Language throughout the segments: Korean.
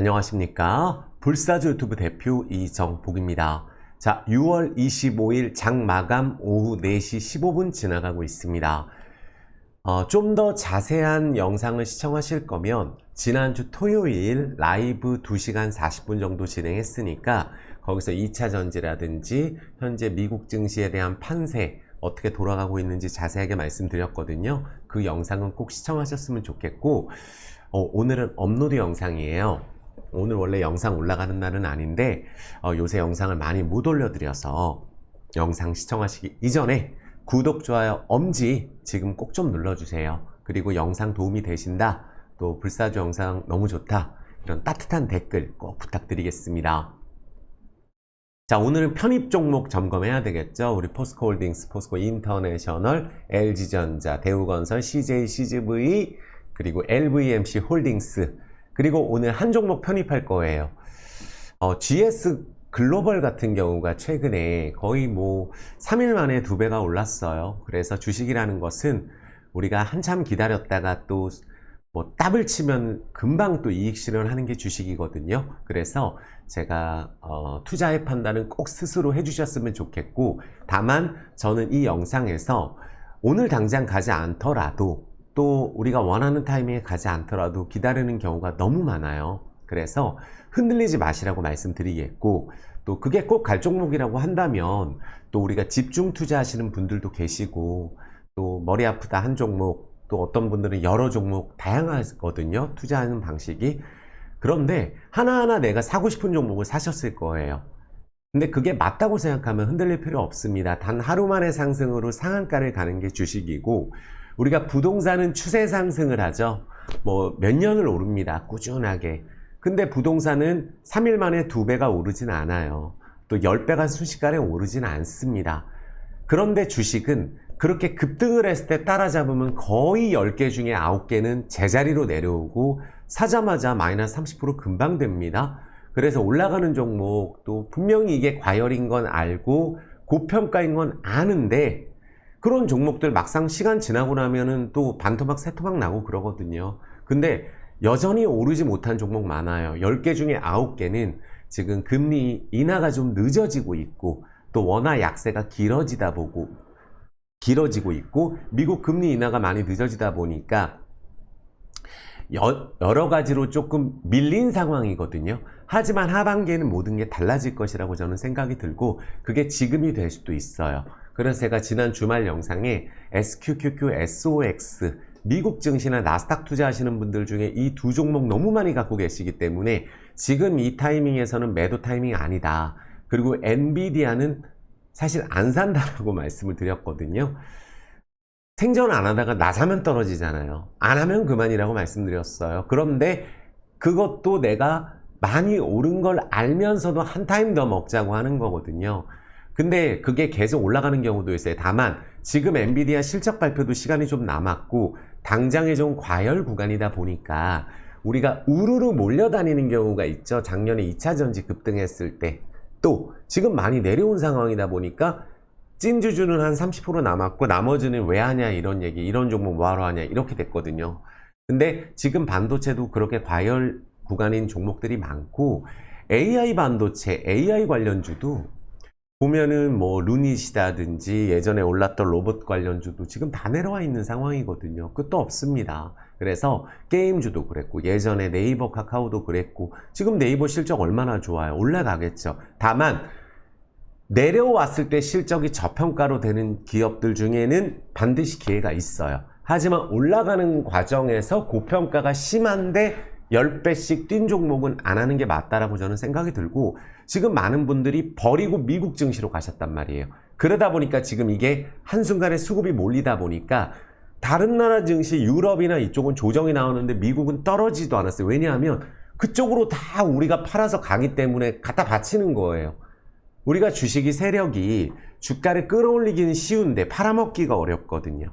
안녕하십니까. 불사조 유튜브 대표 이정복입니다. 자, 6월 25일 장마감 오후 4시 15분 지나가고 있습니다. 좀 더 자세한 영상을 시청하실 거면 지난주 토요일 라이브 2시간 40분 정도 진행했으니까 거기서 2차 전지라든지 현재 미국 증시에 대한 판세 어떻게 돌아가고 있는지 자세하게 말씀드렸거든요. 그 영상은 꼭 시청하셨으면 좋겠고 오늘은 업로드 영상이에요. 오늘 원래 영상 올라가는 날은 아닌데 요새 영상을 많이 못 올려드려서 영상 시청하시기 이전에 구독, 좋아요, 엄지 지금 꼭 좀 눌러주세요. 그리고 영상 도움이 되신다, 또 불사조 영상 너무 좋다, 이런 따뜻한 댓글 꼭 부탁드리겠습니다. 자, 오늘은 편입 종목 점검해야 되겠죠. 우리 포스코홀딩스, 포스코인터내셔널, LG전자, 대우건설, CJ, CGV, 그리고 LVMC 홀딩스, 그리고 오늘 한 종목 편입할 거예요. GS 글로벌 같은 경우가 최근에 거의 3일 만에 2배가 올랐어요. 그래서 주식이라는 것은 우리가 한참 기다렸다가 또 따블 치면 금방 또 이익 실현하는 게 주식이거든요. 그래서 제가 투자의 판단은 꼭 스스로 해주셨으면 좋겠고, 다만 저는 이 영상에서 오늘 당장 가지 않더라도, 또 우리가 원하는 타이밍에 가지 않더라도 기다리는 경우가 너무 많아요. 그래서 흔들리지 마시라고 말씀드리겠고, 또 그게 꼭 갈 종목이라고 한다면 또 우리가 집중 투자하시는 분들도 계시고, 또 머리 아프다 한 종목, 또 어떤 분들은 여러 종목 다양하거든요, 투자하는 방식이. 그런데 하나하나 내가 사고 싶은 종목을 사셨을 거예요. 근데 그게 맞다고 생각하면 흔들릴 필요 없습니다. 단 하루 만의 상승으로 상한가를 가는 게 주식이고, 우리가 부동산은 추세 상승을 하죠. 몇 년을 오릅니다, 꾸준하게. 근데 부동산은 3일 만에 2배가 오르진 않아요. 또 10배가 순식간에 오르진 않습니다. 그런데 주식은 그렇게 급등을 했을 때 따라잡으면 거의 10개 중에 9개는 제자리로 내려오고 사자마자 마이너스 30% 금방 됩니다. 그래서 올라가는 종목, 또 분명히 이게 과열인 건 알고 고평가인 건 아는데, 그런 종목들 막상 시간 지나고 나면은 또 반토막 새토막 나고 그러거든요. 근데 여전히 오르지 못한 종목 많아요. 10개 중에 9개는 지금 금리 인하가 좀 늦어지고 있고, 또 원화 약세가 길어지고 있고, 미국 금리 인하가 많이 늦어지다 보니까 여러 가지로 조금 밀린 상황이거든요. 하지만 하반기에는 모든 게 달라질 것이라고 저는 생각이 들고, 그게 지금이 될 수도 있어요. 그래서 제가 지난 주말 영상에 SQQQ, SOX, 미국 증시나 나스닥 투자하시는 분들 중에 이 두 종목 너무 많이 갖고 계시기 때문에 지금 이 타이밍에서는 매도 타이밍이 아니다. 그리고 엔비디아는 사실 안 산다라고 말씀을 드렸거든요. 생전 안 하다가 나 사면 떨어지잖아요. 안 하면 그만이라고 말씀드렸어요. 그런데 그것도 내가 많이 오른 걸 알면서도 한 타임 더 먹자고 하는 거거든요. 근데 그게 계속 올라가는 경우도 있어요. 다만 지금 엔비디아 실적 발표도 시간이 좀 남았고 당장에 좀 과열 구간이다 보니까 우리가 우르르 몰려다니는 경우가 있죠. 작년에 2차 전지 급등했을 때. 또 지금 많이 내려온 상황이다 보니까 찐주주는 한 30% 남았고 나머지는 왜 하냐 이런 얘기, 이런 종목 뭐하러 하냐 이렇게 됐거든요. 근데 지금 반도체도 그렇게 과열 구간인 종목들이 많고, AI 반도체, AI 관련주도 보면은 루닛이라든지 예전에 올랐던 로봇 관련주도 지금 다 내려와 있는 상황이거든요. 끝도 없습니다. 그래서 게임주도 그랬고, 예전에 네이버, 카카오도 그랬고, 지금 네이버 실적 얼마나 좋아요. 올라가겠죠. 다만 내려왔을 때 실적이 저평가로 되는 기업들 중에는 반드시 기회가 있어요. 하지만 올라가는 과정에서 고평가가 심한데 10배씩 뛴 종목은 안 하는 게 맞다라고 저는 생각이 들고, 지금 많은 분들이 버리고 미국 증시로 가셨단 말이에요. 그러다 보니까 지금 이게 한순간에 수급이 몰리다 보니까 다른 나라 증시, 유럽이나 이쪽은 조정이 나오는데 미국은 떨어지지도 않았어요. 왜냐하면 그쪽으로 다 우리가 팔아서 가기 때문에 갖다 바치는 거예요. 우리가 주식이 세력이 주가를 끌어올리기는 쉬운데 팔아먹기가 어렵거든요.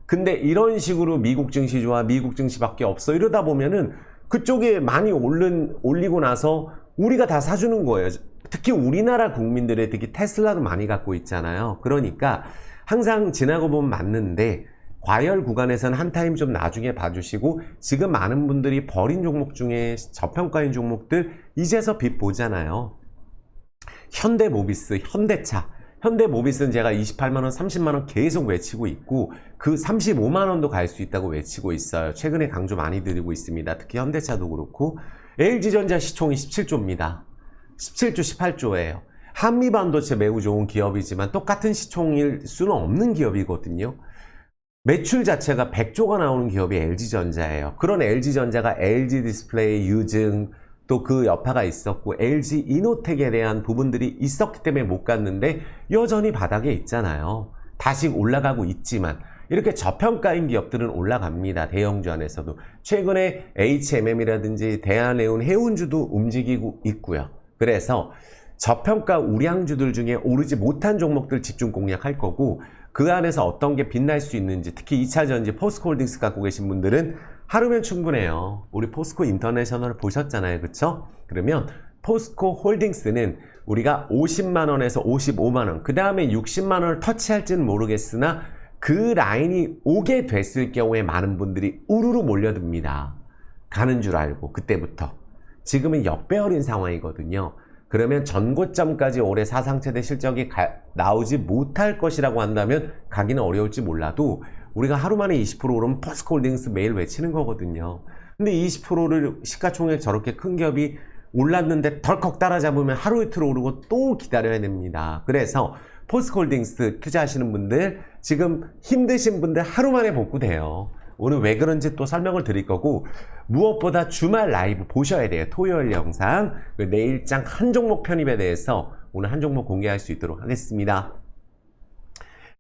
근데 이런 식으로 미국 증시 좋아, 미국 증시밖에 없어, 이러다 보면은 그쪽에 많이 올리고 나서 우리가 다 사주는 거예요. 특히 우리나라 국민들의, 특히 테슬라도 많이 갖고 있잖아요. 그러니까 항상 지나고 보면 맞는데 과열 구간에서는 한 타임 좀 나중에 봐주시고, 지금 많은 분들이 버린 종목 중에 저평가인 종목들 이제서 빛 보잖아요. 현대모비스, 현대차. 현대모비스는 제가 28만원, 30만원 계속 외치고 있고, 그 35만원도 갈 수 있다고 외치고 있어요. 최근에 강조 많이 드리고 있습니다. 특히 현대차도 그렇고. LG전자 시총이 17조입니다. 17조, 18조예요. 한미반도체 매우 좋은 기업이지만 똑같은 시총일 수는 없는 기업이거든요. 매출 자체가 100조가 나오는 기업이 LG전자예요. 그런 LG전자가 LG디스플레이, 유증, 또 그 여파가 있었고 LG 이노텍에 대한 부분들이 있었기 때문에 못 갔는데 여전히 바닥에 있잖아요. 다시 올라가고 있지만 이렇게 저평가인 기업들은 올라갑니다. 대형주 안에서도. 최근에 HMM이라든지 대한해운, 해운주도 움직이고 있고요. 그래서 저평가 우량주들 중에 오르지 못한 종목들 집중 공략할 거고, 그 안에서 어떤 게 빛날 수 있는지, 특히 2차전지 포스코홀딩스 갖고 계신 분들은 하루면 충분해요. 우리 포스코 인터내셔널 보셨잖아요. 그쵸? 그러면 포스코홀딩스는 우리가 50만원에서 55만원, 그 다음에 60만원을 터치할지는 모르겠으나 그 라인이 오게 됐을 경우에 많은 분들이 우르르 몰려듭니다. 가는 줄 알고 그때부터. 지금은 역배열인 상황이거든요. 그러면 전고점까지 올해 사상 최대 실적이 나오지 못할 것이라고 한다면 가기는 어려울지 몰라도 우리가 하루 만에 20% 오르면 포스코홀딩스 매일 외치는 거거든요. 근데 20%를 시가총액 저렇게 큰 기업이 올랐는데 덜컥 따라잡으면 하루 이틀 오르고 또 기다려야 됩니다. 그래서 포스코홀딩스 투자하시는 분들, 지금 힘드신 분들 하루 만에 복구돼요. 오늘 왜 그런지 또 설명을 드릴 거고, 무엇보다 주말 라이브 보셔야 돼요. 토요일 영상, 내일장 한 종목 편입에 대해서 오늘 한 종목 공개할 수 있도록 하겠습니다.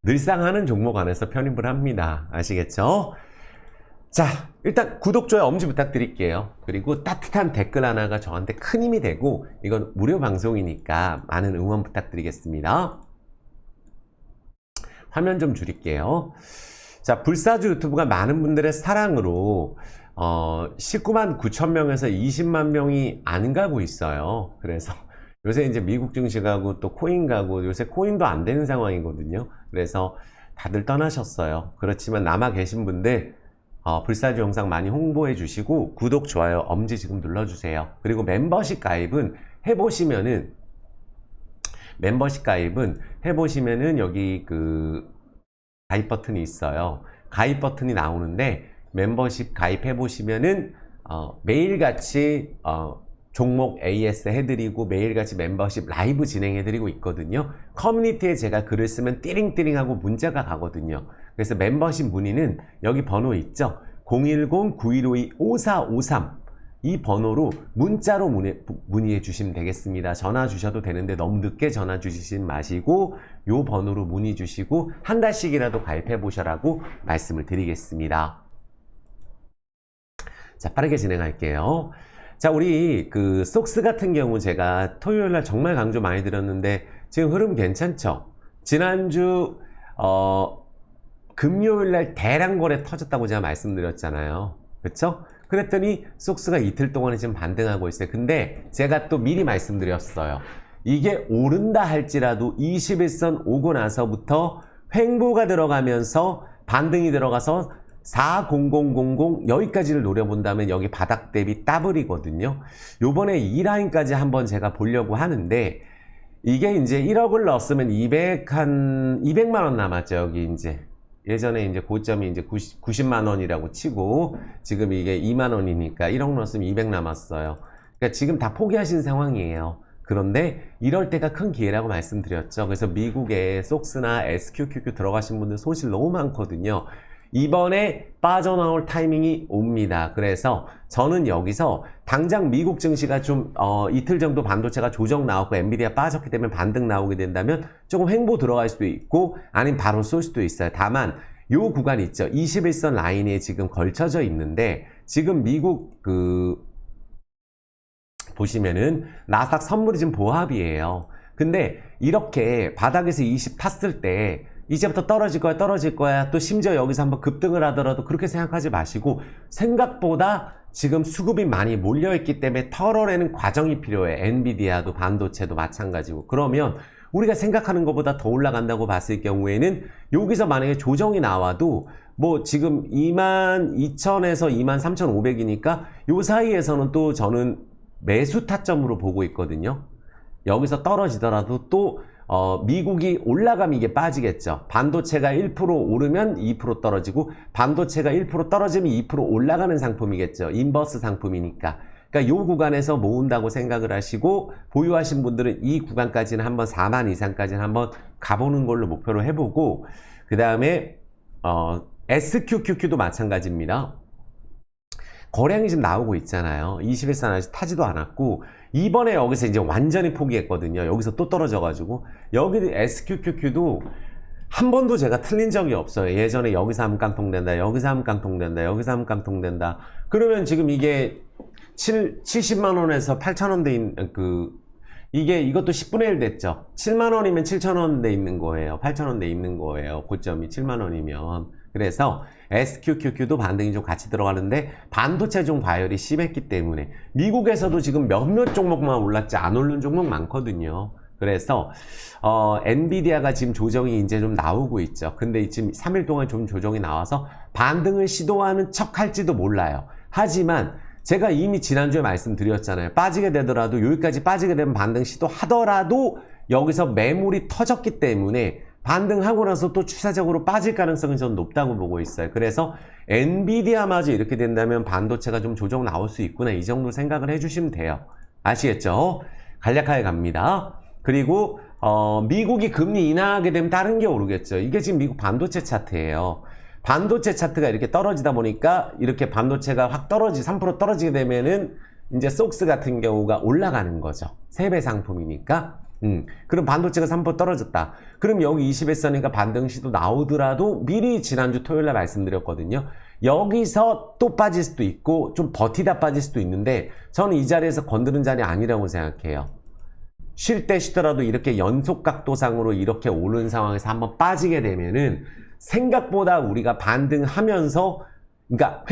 늘상 하는 종목 안에서 편입을 합니다. 아시겠죠? 자, 일단 구독, 좋아요, 엄지 부탁드릴게요. 그리고 따뜻한 댓글 하나가 저한테 큰 힘이 되고, 이건 무료 방송이니까 많은 응원 부탁드리겠습니다. 화면 좀 줄일게요. 자, 불사주 유튜브가 많은 분들의 사랑으로 19만 9천 명에서 20만 명이 안 가고 있어요. 그래서 요새 이제 미국 증시 가고 또 코인 가고, 요새 코인도 안 되는 상황이거든요. 그래서 다들 떠나셨어요. 그렇지만 남아 계신 분들 불사주 영상 많이 홍보해 주시고, 구독, 좋아요, 엄지 지금 눌러주세요. 그리고 멤버십 가입은 해보시면은 여기 그 가입 버튼이 있어요. 가입 버튼이 나오는데 멤버십 가입해 보시면은 매일같이 종목 AS 해드리고 매일같이 멤버십 라이브 진행해드리고 있거든요. 커뮤니티에 제가 글을 쓰면 띠링띠링하고 문자가 가거든요. 그래서 멤버십 문의는 여기 번호 있죠? 010-9152-5453 이 번호로 문자로 문의해 주시면 되겠습니다. 전화 주셔도 되는데 너무 늦게 전화 주시지 마시고 요 번호로 문의 주시고 한 달씩이라도 가입해 보셔라고 말씀을 드리겠습니다. 자, 빠르게 진행할게요. 자, 우리 그 속스 같은 경우 제가 토요일날 정말 강조 많이 드렸는데 지금 흐름 괜찮죠? 지난주 금요일날 대량 거래 터졌다고 제가 말씀드렸잖아요. 그쵸? 그랬더니 속스가 이틀 동안에 지금 반등하고 있어요. 근데 제가 또 미리 말씀드렸어요. 이게 오른다 할지라도 21선 오고 나서부터 횡보가 들어가면서 반등이 들어가서 40000 여기까지를 노려본다면 여기 바닥 대비 더블이거든요. 요번에 이 라인까지 한번 제가 보려고 하는데, 이게 이제 1억을 넣었으면 200만원 남았죠. 여기 이제 예전에 이제 고점이 이제 90만원이라고 치고 지금 이게 2만원이니까 1억 넣었으면 200 남았어요. 그러니까 지금 다 포기하신 상황이에요. 그런데 이럴 때가 큰 기회라고 말씀드렸죠. 그래서 미국에 속스나 SQQQ 들어가신 분들 소식 너무 많거든요. 이번에 빠져나올 타이밍이 옵니다. 그래서 저는 여기서 당장 미국 증시가 좀 이틀 정도 반도체가 조정 나왔고 엔비디아 빠졌기 때문에 반등 나오게 된다면 조금 횡보 들어갈 수도 있고 아니면 바로 쏠 수도 있어요. 다만 요 구간 있죠. 21선 라인에 지금 걸쳐져 있는데 지금 미국 보시면은 나스닥 선물이 지금 보합이에요. 근데 이렇게 바닥에서 20 탔을 때 이제부터 떨어질 거야. 또 심지어 여기서 한번 급등을 하더라도 그렇게 생각하지 마시고, 생각보다 지금 수급이 많이 몰려있기 때문에 털어내는 과정이 필요해. 엔비디아도 반도체도 마찬가지고. 그러면 우리가 생각하는 것보다 더 올라간다고 봤을 경우에는 여기서 만약에 조정이 나와도 뭐 지금 22,000에서 23,500이니까 요 사이에서는 또 저는 매수 타점으로 보고 있거든요. 여기서 떨어지더라도 또 미국이 올라가면 이게 빠지겠죠. 반도체가 1% 오르면 2% 떨어지고 반도체가 1% 떨어지면 2% 올라가는 상품이겠죠. 인버스 상품이니까. 그러니까 요 구간에서 모은다고 생각을 하시고 보유하신 분들은 이 구간까지는 한번 4만 이상까지는 한번 가보는 걸로 목표로 해보고 그 다음에 SQQQ도 마찬가지입니다. 거량이 지금 나오고 있잖아요. 21선 아직 타지도 않았고 이번에 여기서 이제 완전히 포기했거든요. 여기서 또 떨어져가지고 여기 SQQQ도 한 번도 제가 틀린 적이 없어요. 예전에 여기서 하면 깡통된다, 여기서 하면 깡통된다, 여기서 하면 깡통된다. 그러면 지금 이게 70만원에서 8,000원 돼 있는 이것도 10분의 1 됐죠. 7만원이면 7,000원 돼 있는 거예요. 8,000원 돼 있는 거예요. 고점이 7만원이면. 그래서 SQQQ도 반등이 좀 같이 들어가는데 반도체 좀 과열이 심했기 때문에 미국에서도 지금 몇몇 종목만 올랐지 안 오른 종목 많거든요. 그래서 엔비디아가 지금 조정이 이제 좀 나오고 있죠. 근데 지금 3일 동안 좀 조정이 나와서 반등을 시도하는 척 할지도 몰라요. 하지만 제가 이미 지난주에 말씀드렸잖아요. 빠지게 되더라도 여기까지 빠지게 되면 반등 시도하더라도 여기서 매물이 터졌기 때문에 반등하고 나서 또 추세적으로 빠질 가능성은 저는 높다고 보고 있어요. 그래서 엔비디아마저 이렇게 된다면 반도체가 좀 조정 나올 수 있구나 이 정도 생각을 해주시면 돼요. 아시겠죠? 간략하게 갑니다. 그리고 미국이 금리 인하하게 되면 다른 게 오르겠죠. 이게 지금 미국 반도체 차트예요. 반도체 차트가 이렇게 떨어지다 보니까 이렇게 반도체가 확 3% 떨어지게 되면은 이제 속스 같은 경우가 올라가는 거죠. 3배 상품이니까. 그럼 반도체가 3% 떨어졌다. 그럼 여기 21선이니까 반등 시도 나오더라도 미리 지난주 토요일날 말씀드렸거든요. 여기서 또 빠질 수도 있고 좀 버티다 빠질 수도 있는데 저는 이 자리에서 건드는 자리 아니라고 생각해요. 쉴 때 쉬더라도 이렇게 연속 각도상으로 이렇게 오른 상황에서 한번 빠지게 되면은 생각보다 우리가 반등하면서 그러니까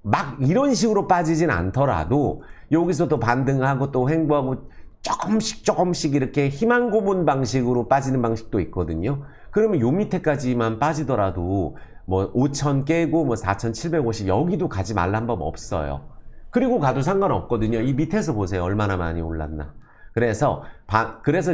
막 이런 식으로 빠지진 않더라도 여기서도 반등하고 또 횡보하고 조금씩 이렇게 희망 고문 방식으로 빠지는 방식도 있거든요. 그러면 요 밑에까지만 빠지더라도 뭐 5,000 깨고 뭐 4,750 여기도 가지 말란 법 없어요. 그리고 가도 상관없거든요. 이 밑에서 보세요. 얼마나 많이 올랐나. 그래서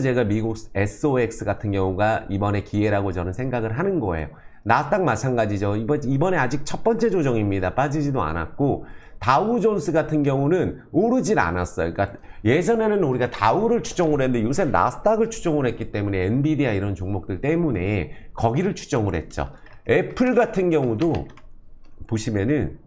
제가 미국 SOX 같은 경우가 이번에 기회라고 저는 생각을 하는 거예요. 나스닥 마찬가지죠. 이번에 아직 첫 번째 조정입니다. 빠지지도 않았고 다우존스 같은 경우는 오르질 않았어요. 그러니까 예전에는 우리가 다우를 추종을 했는데 요새 나스닥을 추종을 했기 때문에 엔비디아 이런 종목들 때문에 거기를 추종을 했죠. 애플 같은 경우도 보시면은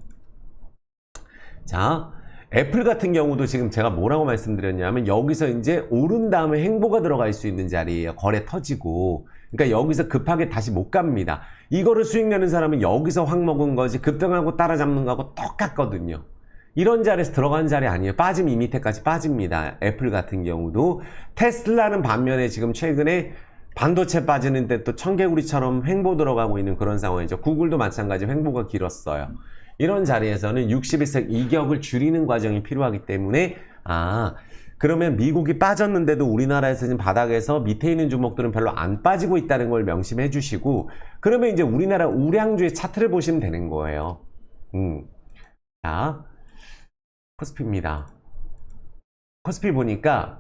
자 애플 같은 경우도 지금 제가 뭐라고 말씀드렸냐면 여기서 이제 오른 다음에 횡보가 들어갈 수 있는 자리예요. 거래 터지고. 그러니까 여기서 급하게 다시 못 갑니다. 이거를 수익 내는 사람은 여기서 확 먹은 거지 급등하고 따라잡는 거하고 똑같거든요. 이런 자리에서 들어간 자리 아니에요. 빠지면 이 밑에까지 빠집니다. 애플 같은 경우도. 테슬라는 반면에 지금 최근에 반도체 빠지는데 또 청개구리처럼 횡보 들어가고 있는 그런 상황이죠. 구글도 마찬가지 횡보가 길었어요. 이런 자리에서는 61색 이격을 줄이는 과정이 필요하기 때문에 그러면 미국이 빠졌는데도 우리나라에서 지금 바닥에서 밑에 있는 종목들은 별로 안 빠지고 있다는 걸 명심해 주시고 그러면 이제 우리나라 우량주의 차트를 보시면 되는 거예요. 자, 코스피입니다. 코스피 보니까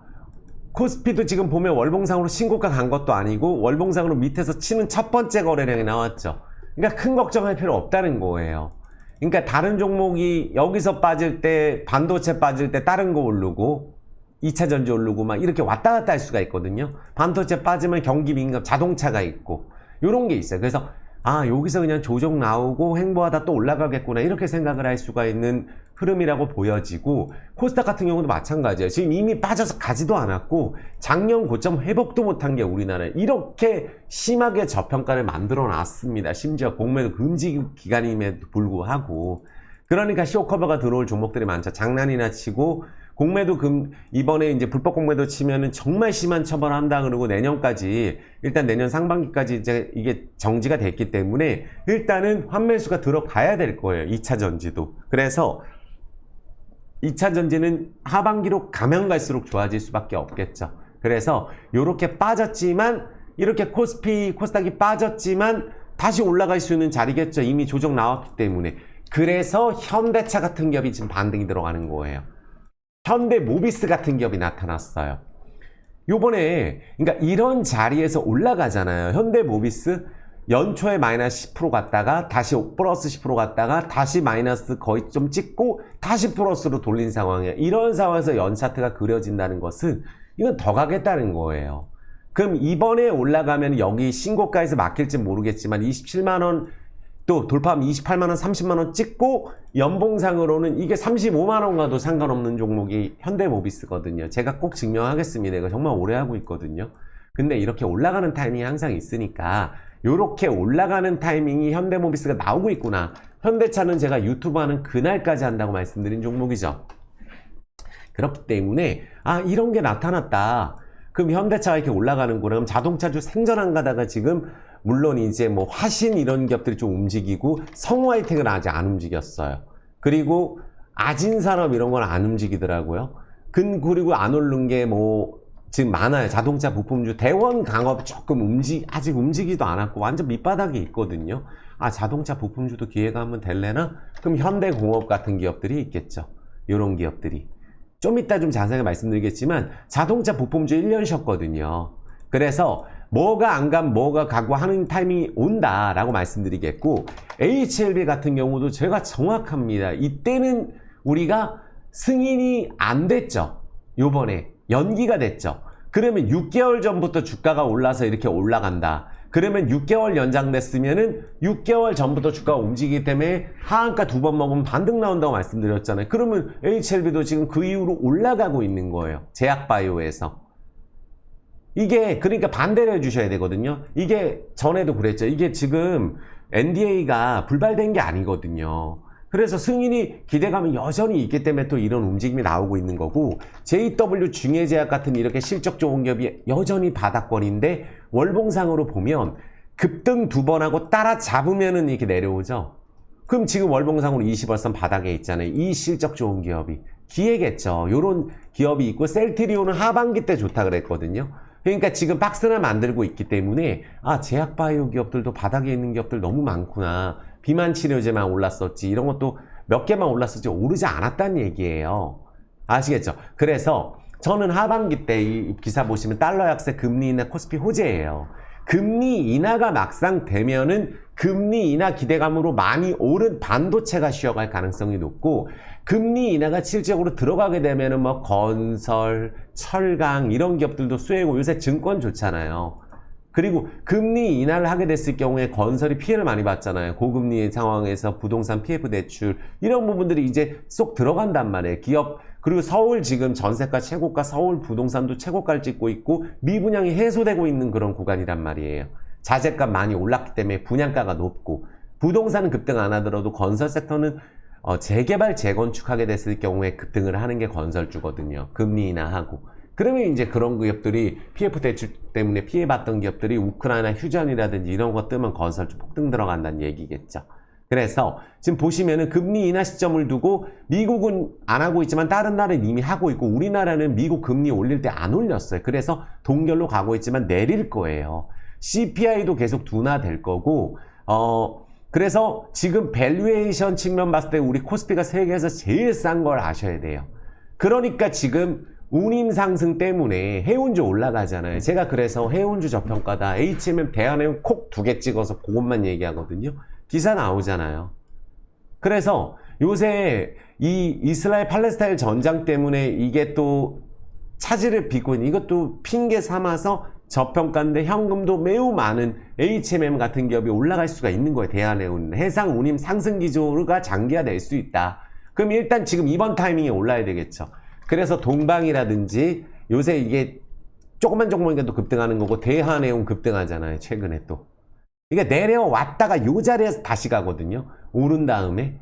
코스피도 지금 보면 월봉상으로 신고가 간 것도 아니고 월봉상으로 밑에서 치는 첫 번째 거래량이 나왔죠. 그러니까 큰 걱정할 필요 없다는 거예요. 그러니까 다른 종목이 여기서 빠질 때 반도체 빠질 때 다른 거 오르고 2차 전지 오르고 막 이렇게 왔다 갔다 할 수가 있거든요. 반도체 빠지면 경기 민감 자동차가 있고 이런 게 있어요. 그래서 여기서 그냥 조정 나오고 횡보하다 또 올라가겠구나 이렇게 생각을 할 수가 있는 흐름이라고 보여지고 코스닥 같은 경우도 마찬가지예요. 지금 이미 빠져서 가지도 않았고 작년 고점 회복도 못한 게 우리나라 이렇게 심하게 저평가를 만들어 놨습니다. 심지어 공매도 금지 기간임에도 불구하고 그러니까 쇼커버가 들어올 종목들이 많죠. 장난이나 치고 공매도 이번에 이제 불법 공매도 치면은 정말 심한 처벌을 한다 그러고 내년까지 일단 내년 상반기까지 이제 이게 정지가 됐기 때문에 일단은 환매수가 들어가야 될 거예요. 2차 전지도. 그래서 2차 전지는 하반기로 가면 갈수록 좋아질 수밖에 없겠죠. 그래서 이렇게 빠졌지만 이렇게 코스피, 코스닥이 빠졌지만 다시 올라갈 수 있는 자리겠죠. 이미 조정 나왔기 때문에. 그래서 현대차 같은 기업이 지금 반등이 들어가는 거예요. 현대모비스 같은 기업이 나타났어요. 요번에 그러니까 이런 자리에서 올라가잖아요. 현대모비스 연초에 마이너스 10% 갔다가 다시 플러스 10% 갔다가 다시 마이너스 거의 좀 찍고 다시 플러스로 돌린 상황이에요. 이런 상황에서 연차트가 그려진다는 것은 이건 더 가겠다는 거예요. 그럼 이번에 올라가면 여기 신고가에서 막힐지 모르겠지만 27만원 또 돌파하면 28만원, 30만원 찍고 연봉상으로는 이게 35만원 가도 상관없는 종목이 현대모비스거든요. 제가 꼭 증명하겠습니다. 이거 정말 오래 하고 있거든요. 근데 이렇게 올라가는 타이밍이 항상 있으니까 이렇게 올라가는 타이밍이 현대모비스가 나오고 있구나. 현대차는 제가 유튜브 하는 그날까지 한다고 말씀드린 종목이죠. 그렇기 때문에 이런 게 나타났다. 그럼 현대차가 이렇게 올라가는구나. 그럼 자동차주 생전안 가다가 지금 물론 이제 뭐 화신 이런 기업들이 좀 움직이고 성우하이텍은 아직 안 움직였어요. 그리고 아진산업 이런 건 안 움직이더라고요. 그리고 안 오른 게 뭐 지금 많아요. 자동차 부품주 대원강업 조금 아직 움직이지도 않았고 완전 밑바닥에 있거든요. 자동차 부품주도 기회가 한번 될래나? 그럼 현대공업 같은 기업들이 있겠죠. 이런 기업들이. 좀 이따 좀 자세하게 말씀드리겠지만 자동차 부품주 1년 쉬었거든요. 그래서 뭐가 안 가면 뭐가 가고 하는 타이밍이 온다라고 말씀드리겠고, HLB 같은 경우도 제가 정확합니다. 이때는 우리가 승인이 안 됐죠. 요번에 연기가 됐죠. 그러면 6개월 전부터 주가가 올라서 이렇게 올라간다. 그러면 6개월 연장됐으면은 6개월 전부터 주가가 움직이기 때문에 하한가 2번 먹으면 반등 나온다고 말씀드렸잖아요. 그러면 HLB도 지금 그 이후로 올라가고 있는 거예요. 제약바이오에서. 이게 그러니까 반대로 해주셔야 되거든요. 이게 전에도 그랬죠. 이게 지금 NDA가 불발된 게 아니거든요. 그래서 승인이 기대감이 여전히 있기 때문에 또 이런 움직임이 나오고 있는 거고, JW 중해제약 같은 이렇게 실적 좋은 기업이 여전히 바닥권인데 월봉상으로 보면 급등 2번 하고 따라잡으면은 이렇게 내려오죠. 그럼 지금 월봉상으로 20월선 바닥에 있잖아요. 이 실적 좋은 기업이 기회겠죠. 요런 기업이 있고, 셀트리온은 하반기 때 좋다 그랬거든요. 그러니까 지금 박스를 만들고 있기 때문에 제약바이오 기업들도 바닥에 있는 기업들 너무 많구나. 비만 치료제만 올랐었지, 이런 것도 몇 개만 올랐었지 오르지 않았다는 얘기예요. 아시겠죠? 그래서 저는 하반기 때 이 기사 보시면 달러 약세, 금리 인하, 코스피 호재예요. 금리 인하가 막상 되면은 금리 인하 기대감으로 많이 오른 반도체가 쉬어갈 가능성이 높고, 금리 인하가 실질적으로 들어가게 되면은 뭐 건설, 철강 이런 기업들도 쏘이고, 요새 증권 좋잖아요. 그리고 금리 인하를 하게 됐을 경우에 건설이 피해를 많이 봤잖아요. 고금리 상황에서 부동산 PF 대출 이런 부분들이 이제 쏙 들어간단 말이에요. 기업, 그리고 서울 지금 전세가 최고가, 서울 부동산도 최고가를 찍고 있고 미분양이 해소되고 있는 그런 구간이란 말이에요. 자재값 많이 올랐기 때문에 분양가가 높고, 부동산은 급등 안 하더라도 건설 섹터는 재개발, 재건축하게 됐을 경우에 급등을 하는 게 건설주거든요. 금리 인하하고. 그러면 이제 그런 기업들이 PF 대출 때문에 피해봤던 기업들이 우크라이나 휴전이라든지 이런 것 뜨면 건설주 폭등 들어간다는 얘기겠죠. 그래서 지금 보시면은 금리 인하 시점을 두고 미국은 안 하고 있지만 다른 나라는 이미 하고 있고, 우리나라는 미국 금리 올릴 때 안 올렸어요. 그래서 동결로 가고 있지만 내릴 거예요. CPI도 계속 둔화될 거고, 그래서 지금 밸류에이션 측면 봤을 때 우리 코스피가 세계에서 제일 싼 걸 아셔야 돼요. 그러니까 지금 운임 상승 때문에 해운주 올라가잖아요. 제가 그래서 해운주 저평가다, HMM, 대한해운 콕 2개 찍어서 그것만 얘기하거든요. 기사 나오잖아요. 그래서 요새 이 이스라엘 팔레스타인 전장 때문에 이게 또 차질을 빚고 있는, 이것도 핑계 삼아서 저평가인데 현금도 매우 많은 HMM 같은 기업이 올라갈 수가 있는 거예요. 대한해운, 해상 운임 상승 기조가 장기화될 수 있다. 그럼 일단 지금 이번 타이밍에 올라야 되겠죠. 그래서 동방이라든지 요새 이게 조금만이라도 급등하는 거고, 대한해운 급등하잖아요. 최근에 또. 이게 내려왔다가 요 자리에서 다시 가거든요. 오른 다음에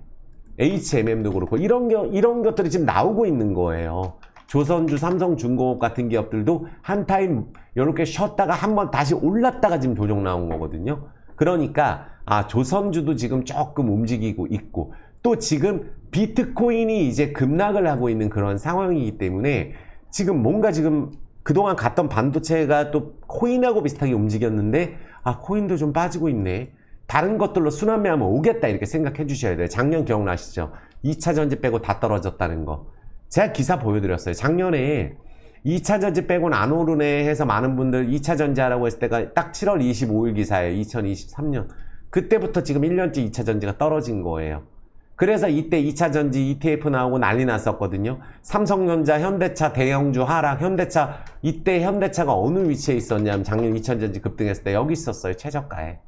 HMM도 그렇고 이런 것들이 지금 나오고 있는 거예요. 조선주, 삼성중공업 같은 기업들도 한 타임 이렇게 쉬었다가 한번 다시 올랐다가 지금 조정 나온 거거든요. 그러니까 조선주도 지금 조금 움직이고 있고, 또 지금 비트코인이 이제 급락을 하고 있는 그런 상황이기 때문에 지금 뭔가 지금 그동안 갔던 반도체가 또 코인하고 비슷하게 움직였는데 코인도 좀 빠지고 있네. 다른 것들로 순환매하면 오겠다 이렇게 생각해 주셔야 돼요. 작년 기억나시죠? 2차전지 빼고 다 떨어졌다는 거. 제가 기사 보여드렸어요. 작년에 2차전지 빼고는 안 오르네 해서 많은 분들 2차전지 하라고 했을 때가 딱 7월 25일 기사예요. 2023년. 그때부터 지금 1년째 2차전지가 떨어진 거예요. 그래서 이때 2차전지 ETF 나오고 난리 났었거든요. 삼성전자, 현대차 대형주 하락. 현대차, 이때 현대차가 어느 위치에 있었냐면 작년 2차전지 급등했을 때 여기 있었어요. 최저가에.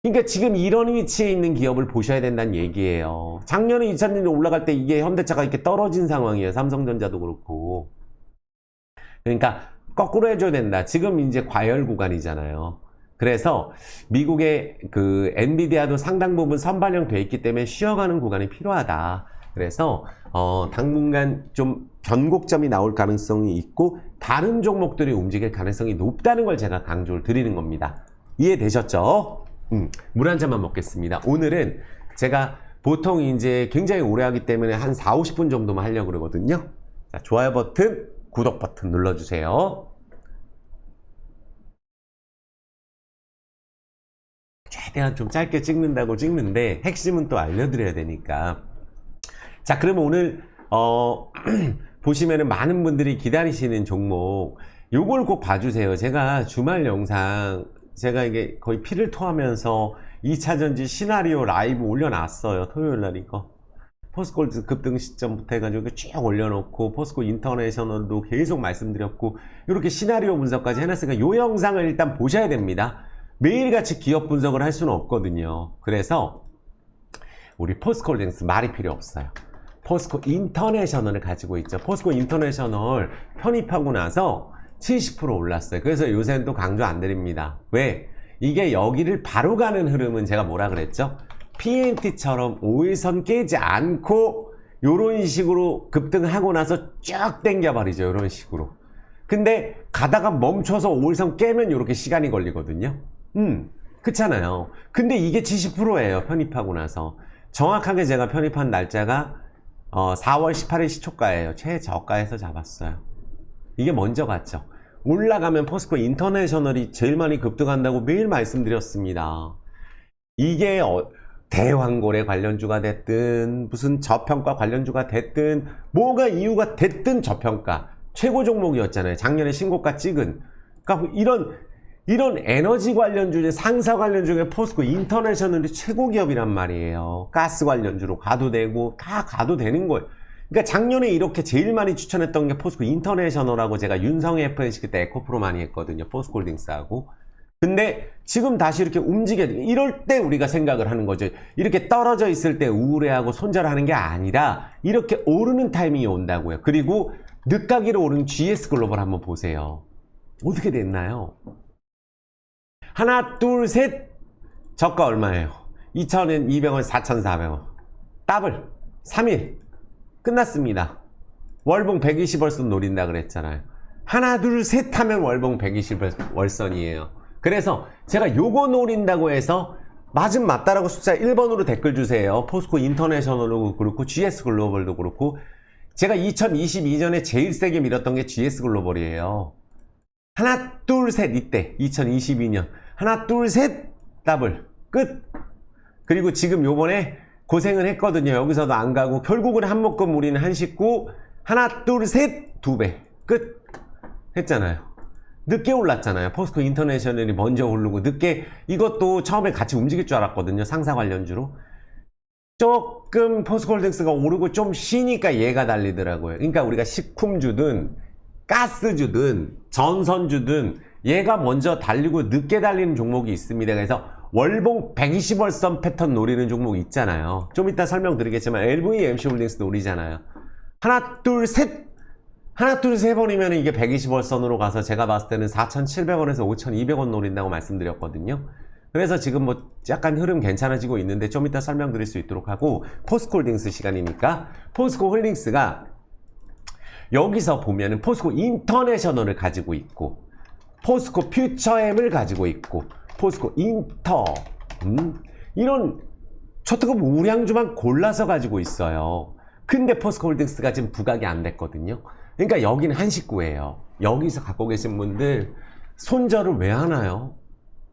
그러니까 지금 이런 위치에 있는 기업을 보셔야 된다는 얘기예요. 작년에 2차전지 올라갈 때 이게 현대차가 이렇게 떨어진 상황이에요. 삼성전자도 그렇고. 그러니까 거꾸로 해줘야 된다. 지금 이제 과열 구간이잖아요. 그래서 미국의 그 엔비디아도 상당 부분 선반영 돼 있기 때문에 쉬어가는 구간이 필요하다. 그래서 당분간 좀 변곡점이 나올 가능성이 있고 다른 종목들이 움직일 가능성이 높다는 걸 제가 강조를 드리는 겁니다. 이해되셨죠? 물 한 잔만 먹겠습니다. 오늘은 제가 보통 이제 굉장히 오래 하기 때문에 한 4, 50분 정도만 하려고 그러거든요. 자, 좋아요 버튼, 구독 버튼 눌러주세요. 최대한 좀 짧게 찍는다고 찍는데 핵심은 또 알려드려야 되니까. 자, 그러면 오늘 보시면은 많은 분들이 기다리시는 종목 요걸 꼭 봐주세요. 제가 주말 영상 제가 이게 거의 피를 토하면서 2차전지 시나리오 라이브 올려놨어요. 토요일날 이거 포스코골드 급등 시점부터 해가지고 쭉 올려놓고 포스코 인터내셔널도 계속 말씀드렸고 이렇게 시나리오 분석까지 해놨으니까 요 영상을 일단 보셔야 됩니다. 매일같이 기업 분석을 할 수는 없거든요. 그래서 우리 포스코홀딩스 말이 필요 없어요. 포스코 인터내셔널을 가지고 있죠. 포스코 인터내셔널 편입하고 나서 70% 올랐어요. 그래서 요새는 또 강조 안 드립니다. 왜? 이게 여기를 바로 가는 흐름은 제가 뭐라 그랬죠? PNT처럼 5일선 깨지 않고 요런 식으로 급등하고 나서 쭉 당겨버리죠. 요런 식으로. 근데 가다가 멈춰서 5일선 깨면 이렇게 시간이 걸리거든요. 그렇잖아요. 근데 이게 70%예요. 편입하고 나서. 정확하게 제가 편입한 날짜가 4월 18일 시초가예요. 최저가에서 잡았어요. 이게 먼저 갔죠. 올라가면 포스코 인터내셔널이 제일 많이 급등한다고 매일 말씀드렸습니다. 이게 대왕고래 관련주가 됐든 무슨 저평가 관련주가 됐든 뭐가 이유가 됐든 저평가 최고 종목이었잖아요. 작년에 신고가 찍은. 그러니까 이런 에너지 관련주, 상사 관련주 중에 포스코 인터내셔널이 최고 기업이란 말이에요. 가스 관련주로 가도 되고 다 가도 되는 거예요. 그러니까 작년에 이렇게 제일 많이 추천했던 게 포스코 인터내셔널하고 제가 윤성의 FNC 그때 에코프로 많이 했거든요. 포스코홀딩스하고. 근데 지금 다시 이렇게 움직여야 돼. 이럴 때 우리가 생각을 하는 거죠. 이렇게 떨어져 있을 때 우울해하고 손절하는 게 아니라 이렇게 오르는 타이밍이 온다고요. 그리고 늦가기로 오른 GS글로벌 한번 보세요. 어떻게 됐나요? 하나, 둘, 셋. 저가 얼마예요? 2,200원, 4,400원. 더블. 3일. 끝났습니다. 월봉 120월선 노린다 그랬잖아요. 하나, 둘, 셋 하면 월봉 120월선이에요. 그래서 제가 요거 노린다고 해서 맞은 맞다라고 숫자 1번으로 댓글 주세요. 포스코 인터내셔널도 그렇고 GS글로벌도 그렇고 제가 2022년에 제일 세게 밀었던 게 GS글로벌이에요. 하나, 둘, 셋 이때 2022년 하나, 둘, 셋 더블 끝. 그리고 지금 요번에 고생을 했거든요. 여기서도 안 가고 결국은 한 묶음 우리는 한 식구 하나, 둘, 셋 2배 끝 했잖아요. 늦게 올랐잖아요. 포스코 인터내셔널이 먼저 오르고 늦게 이것도 처음에 같이 움직일 줄 알았거든요. 상사 관련주로. 조금 포스코홀딩스가 오르고 좀 쉬니까 얘가 달리더라고요. 그러니까 우리가 식품주든 가스주든 전선주든 얘가 먼저 달리고 늦게 달리는 종목이 있습니다. 그래서 월봉 120월선 패턴 노리는 종목이 있잖아요. 좀 이따 설명드리겠지만 LVMC홀딩스 노리잖아요. 하나 둘 셋 하나 둘 세 번이면 이게 120월선으로 가서 제가 봤을 때는 4,700원에서 5,200원 노린다고 말씀드렸거든요. 그래서 지금 뭐 약간 흐름 괜찮아지고 있는데 좀 이따 설명드릴 수 있도록 하고 포스코홀딩스 시간이니까 포스코홀딩스가 여기서 보면은 포스코 인터내셔널을 가지고 있고 포스코 퓨처엠을 가지고 있고 포스코 인터 이런 초특급 우량주만 골라서 가지고 있어요. 근데 포스코홀딩스가 지금 부각이 안 됐거든요. 그러니까 여기는 한 식구예요. 여기서 갖고 계신 분들 손절을 왜 하나요?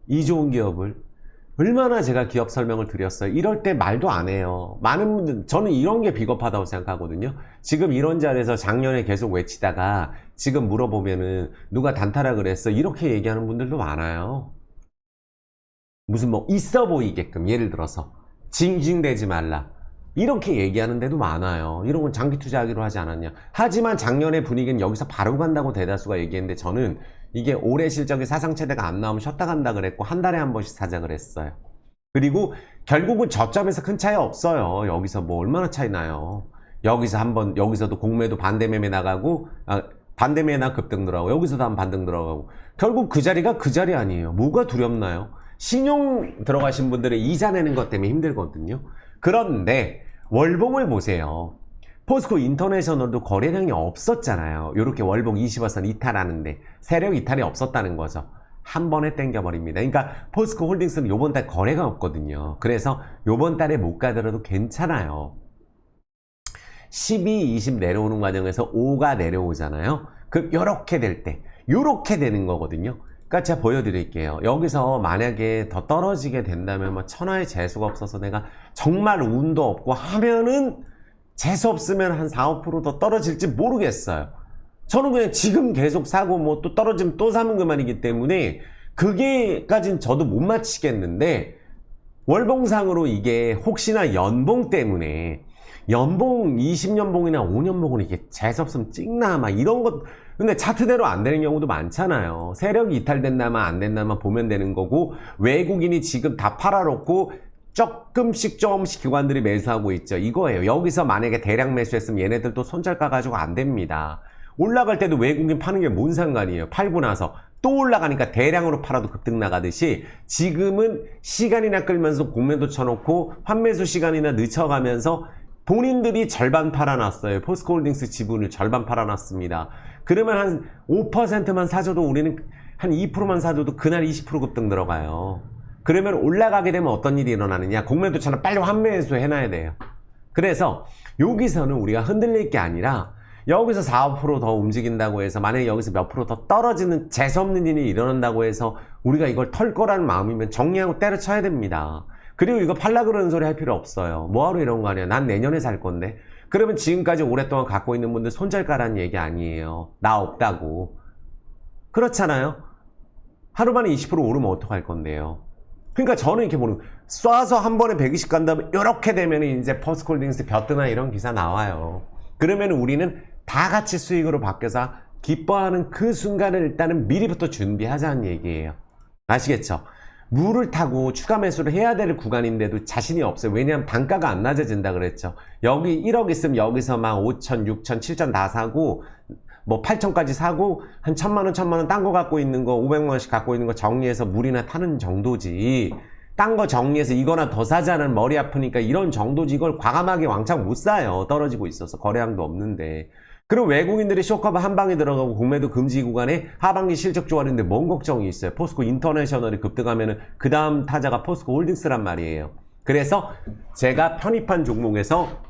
이 좋은 기업을. 얼마나 제가 기업 설명을 드렸어요. 이럴 때 말도 안 해요. 많은 분들, 저는 이런 게 비겁하다고 생각하거든요. 지금 이런 자리에서 작년에 계속 외치다가 지금 물어보면은 누가 단타라 그랬어, 이렇게 얘기하는 분들도 많아요. 무슨 뭐 있어 보이게끔, 예를 들어서 징징대지 말라, 이렇게 얘기하는 데도 많아요. 이런 건 장기 투자하기로 하지 않았냐. 하지만 작년의 분위기는 여기서 바로 간다고 대다수가 얘기했는데, 저는 이게 올해 실적이 사상 최대가 안 나오면 쉬었다 간다 그랬고, 한 달에 한 번씩 사자 그랬어요. 그리고 결국은 저점에서 큰 차이 없어요. 여기서 뭐 얼마나 차이 나요. 여기서 한번, 여기서도 공매도 반대매매 나가고, 반대매매나 급등 들어가고, 여기서도 한 반등 들어가고, 결국 그 자리가 그 자리 아니에요. 뭐가 두렵나요? 신용 들어가신 분들의 이자 내는 것 때문에 힘들거든요. 그런데 월봉을 보세요. 포스코 인터내셔널도 거래량이 없었잖아요. 이렇게 월봉 20%선 이탈하는데 세력 이탈이 없었다는 거죠. 한 번에 땡겨버립니다. 그러니까 포스코 홀딩스는 요번 달 거래가 없거든요. 그래서 요번 달에 못 가더라도 괜찮아요. 12, 20 내려오는 과정에서 5가 내려오잖아요. 그럼 요렇게 될 때, 요렇게 되는 거거든요. 그러니까 제가 보여드릴게요. 여기서 만약에 더 떨어지게 된다면 뭐 천하의 재수가 없어서 내가 정말 운도 없고 하면은, 재수 없으면 한 4, 5%더 떨어질지 모르겠어요. 저는 그냥 지금 계속 사고 뭐 또 떨어지면 또 사면 그만이기 때문에 그게까진 저도 못 맞히겠는데, 월봉상으로 이게 혹시나 연봉 때문에, 연봉 20년봉이나 5년봉은 이게 재수 없으면 찍나 막 이런 것, 근데 차트대로 안 되는 경우도 많잖아요. 세력이 이탈된다만 안 된다만 보면 되는 거고, 외국인이 지금 다 팔아놓고 조금씩 기관들이 매수하고 있죠. 이거예요. 여기서 만약에 대량 매수했으면 얘네들도 손절 까가지고 안 됩니다. 올라갈 때도 외국인 파는 게 뭔 상관이에요. 팔고 나서 또 올라가니까 대량으로 팔아도 급등 나가듯이, 지금은 시간이나 끌면서 공매도 쳐놓고 환매수 시간이나 늦춰가면서 본인들이 절반 팔아놨어요. 포스코홀딩스 지분을 절반 팔아놨습니다. 그러면 한 5%만 사줘도, 우리는 한 2%만 사줘도 그날 20% 급등 들어가요. 그러면 올라가게 되면 어떤 일이 일어나느냐, 공매도처럼 빨리 환매수 해놔야 돼요. 그래서 여기서는 우리가 흔들릴 게 아니라, 여기서 4, 5%더 움직인다고 해서, 만약에 여기서 몇 프로 더 떨어지는 재수없는 일이 일어난다고 해서 우리가 이걸 털 거라는 마음이면 정리하고 때려쳐야 됩니다. 그리고 이거 팔라 그러는 소리 할 필요 없어요. 뭐하러 이런 거 아니야. 난 내년에 살 건데. 그러면 지금까지 오랫동안 갖고 있는 분들 손절 가라는 얘기 아니에요. 나 없다고. 그렇잖아요. 하루 만에 20% 오르면 어떡할 건데요. 그러니까 저는 이렇게 보는, 쏴서 한 번에 120 간다면 이렇게 되면 이제 포스코홀딩스 벼뜨나 이런 기사 나와요. 그러면 우리는 다 같이 수익으로 바뀌어서 기뻐하는 그 순간을 일단은 미리부터 준비하자는 얘기예요. 아시겠죠? 물을 타고 추가 매수를 해야 될 구간인데도 자신이 없어요. 왜냐하면 단가가 안 낮아진다 그랬죠. 여기 1억 있으면 여기서 막 5천, 6천, 7천 다 사고, 뭐 8천까지 사고, 한 1,000만 원, 1,000만 원 딴 거 갖고 있는 거, 500만 원씩 갖고 있는 거 정리해서 물이나 타는 정도지. 딴 거 정리해서 이거나 더 사자는 머리 아프니까 이런 정도지. 이걸 과감하게 왕창 못 사요. 떨어지고 있어서 거래량도 없는데. 그리고 외국인들이 쇼커버 한 방에 들어가고 공매도 금지 구간에 하반기 실적 조활인데 뭔 걱정이 있어요. 포스코 인터내셔널이 급등하면은 그 다음 타자가 포스코 홀딩스란 말이에요. 그래서 제가 편입한 종목에서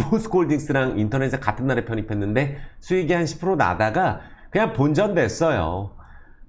포스코 홀딩스랑 인터넷에 같은 날에 편입했는데 수익이 한 10% 나다가 그냥 본전됐어요.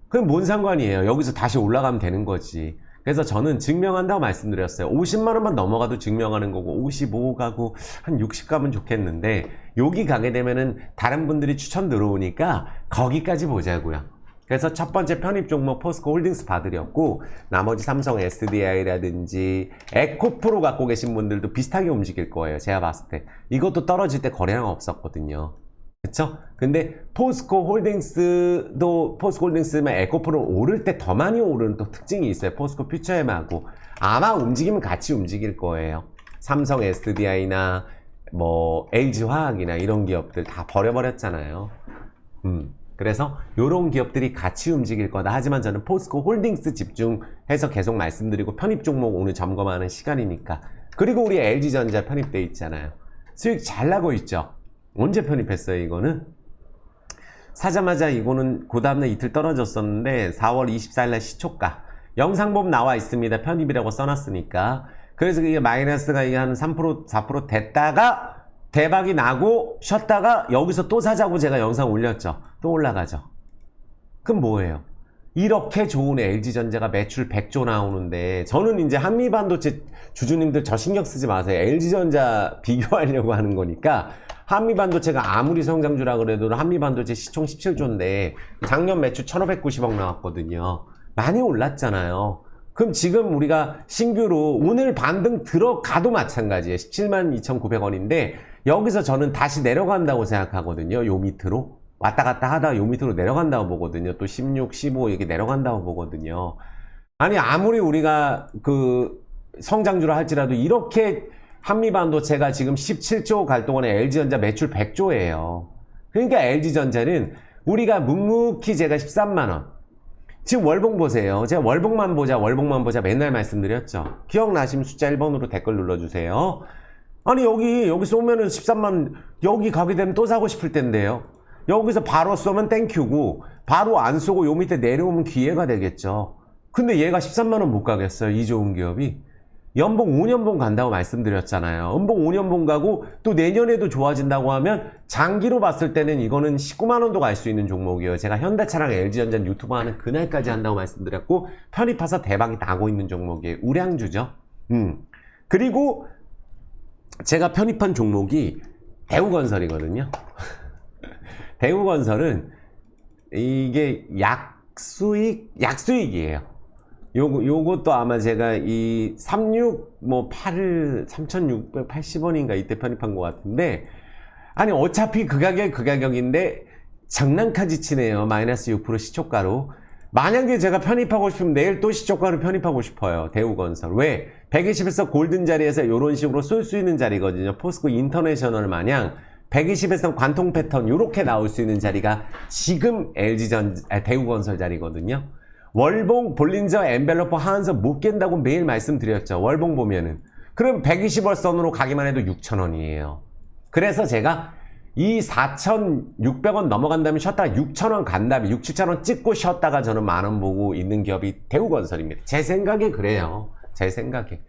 그럼 뭔 상관이에요. 여기서 다시 올라가면 되는 거지. 그래서 저는 증명한다고 말씀드렸어요. 50만원만 넘어가도 증명하는 거고, 55 가고 한 60 가면 좋겠는데, 여기 가게 되면은 다른 분들이 추천 들어오니까 거기까지 보자고요. 그래서 첫 번째 편입 종목 포스코 홀딩스 봐드렸고, 나머지 삼성 SDI라든지 에코프로 갖고 계신 분들도 비슷하게 움직일 거예요. 제가 봤을 때. 이것도 떨어질 때 거래량 없었거든요. 그쵸? 근데 포스코 홀딩스도, 포스코 홀딩스만 에코프로 오를 때 더 많이 오르는 또 특징이 있어요. 포스코 퓨처엠하고 아마 움직이면 같이 움직일 거예요. 삼성 SDI나 뭐 LG화학이나 이런 기업들 다 버려버렸잖아요. 그래서 이런 기업들이 같이 움직일 거다. 하지만 저는 포스코 홀딩스 집중해서 계속 말씀드리고, 편입 종목 오늘 점검하는 시간이니까. 그리고 우리 LG전자 편입돼 있잖아요. 수익 잘 나고 있죠. 언제 편입했어요? 이거는 사자마자, 이거는 그 다음날 이틀 떨어졌었는데 4월 24일날 시초가 영상보험 나와 있습니다. 편입이라고 써놨으니까. 그래서 이게 마이너스가 이게 한 3% 4% 됐다가 대박이 나고 쉬었다가 여기서 또 사자고 제가 영상 올렸죠. 또 올라가죠. 그럼 뭐예요? 이렇게 좋은 LG전자가 매출 100조 나오는데, 저는 이제 한미반도체 주주님들 저 신경 쓰지 마세요. LG전자 비교하려고 하는 거니까. 한미반도체가 아무리 성장주라 그래도 한미반도체 시총 17조인데 작년 매출 1590억 나왔거든요. 많이 올랐잖아요. 그럼 지금 우리가 신규로 오늘 반등 들어가도 마찬가지예요. 17만 2,900원인데 여기서 저는 다시 내려간다고 생각하거든요. 요 밑으로. 왔다 갔다 하다가 요 밑으로 내려간다고 보거든요. 또 16, 15 이렇게 내려간다고 보거든요. 아니 아무리 우리가 그 성장주라 할지라도 이렇게 한미반도체가 지금 17조 갈 동안에 LG전자 매출 100조예요. 그러니까 LG전자는 우리가 묵묵히 제가 13만원. 지금 월봉 보세요. 제가 월봉만 보자 맨날 말씀드렸죠. 기억나시면 숫자 1번으로 댓글 눌러주세요. 아니 여기 쏘면은 13만, 여기 가게 되면 또 사고 싶을 텐데요. 여기서 바로 쏘면 땡큐고 바로 안 쏘고 요 밑에 내려오면 기회가 되겠죠. 근데 얘가 13만원 못 가겠어요. 이 좋은 기업이. 연봉 5년봉 간다고 말씀드렸잖아요. 연봉 5년봉 가고 또 내년에도 좋아진다고 하면 장기로 봤을 때는 이거는 19만원도 갈 수 있는 종목이에요. 제가 현대차랑 LG전자 유튜브 하는 그날까지 한다고 말씀드렸고 편입해서 대박이 나고 있는 종목이에요. 우량주죠. 그리고 제가 편입한 종목이 대우건설이거든요. 대우건설은 이게 약수익이에요. 요것도 아마 제가 이 3,680원인가 이때 편입한 것 같은데, 아니 어차피 그 가격인데 장난까지 치네요. 마이너스 6% 시초가로. 만약에 제가 편입하고 싶으면 내일 또 시초가로 편입하고 싶어요. 대우건설. 왜? 120에서 골든 자리에서 이런 식으로 쏠 수 있는 자리거든요. 포스코 인터내셔널 마냥 120에서 관통 패턴 이렇게 나올 수 있는 자리가 지금 대우건설 자리거든요. 월봉, 볼린저, 엔벨로퍼, 하한서 못 깬다고 매일 말씀드렸죠. 월봉 보면은. 그럼 120월 선으로 가기만 해도 6,000원이에요. 그래서 제가 이 4,600원 넘어간다면 쉬었다가 6,000원 간 다음에 6, 7,000원 찍고 쉬었다가 저는 만원 보고 있는 기업이 대우건설입니다. 제 생각에 그래요. 제 생각에.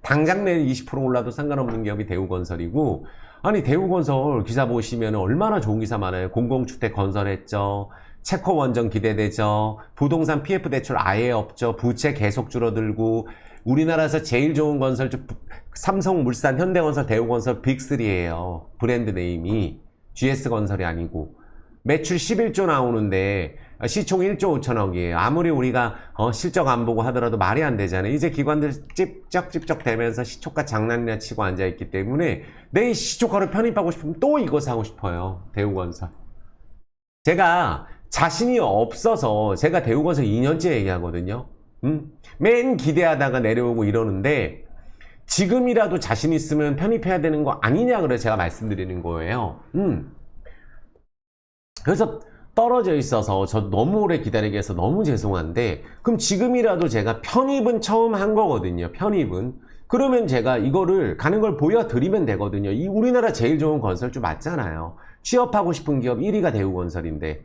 당장 내일 20% 올라도 상관없는 기업이 대우건설이고, 아니 대우건설 기사 보시면 얼마나 좋은 기사 많아요. 공공주택 건설했죠. 채권 원전 기대되죠. 부동산 PF 대출 아예 없죠. 부채 계속 줄어들고, 우리나라에서 제일 좋은 건설주 삼성물산, 현대건설, 대우건설 빅3예요. 브랜드 네임이. GS건설이 아니고. 매출 11조 나오는데 시총 1조 5천억이에요. 아무리 우리가 실적 안 보고 하더라도 말이 안 되잖아요. 이제 기관들 찝쩍찝쩍 대면서 시초가 장난이나 치고 앉아있기 때문에 내일 시초가로 편입하고 싶으면 또 이거 사고 싶어요. 대우건설. 제가 자신이 없어서 제가 대우건설 2년째 얘기하거든요. 맨 기대하다가 내려오고 이러는데 지금이라도 자신 있으면 편입해야 되는 거 아니냐 그래서 제가 말씀드리는 거예요. 그래서 떨어져 있어서 저 너무 오래 기다리게 해서 너무 죄송한데, 그럼 지금이라도 제가 편입은 처음 한 거거든요. 편입은. 그러면 제가 이거를 가는 걸 보여드리면 되거든요. 이 우리나라 제일 좋은 건설주 맞잖아요. 취업하고 싶은 기업 1위가 대우건설인데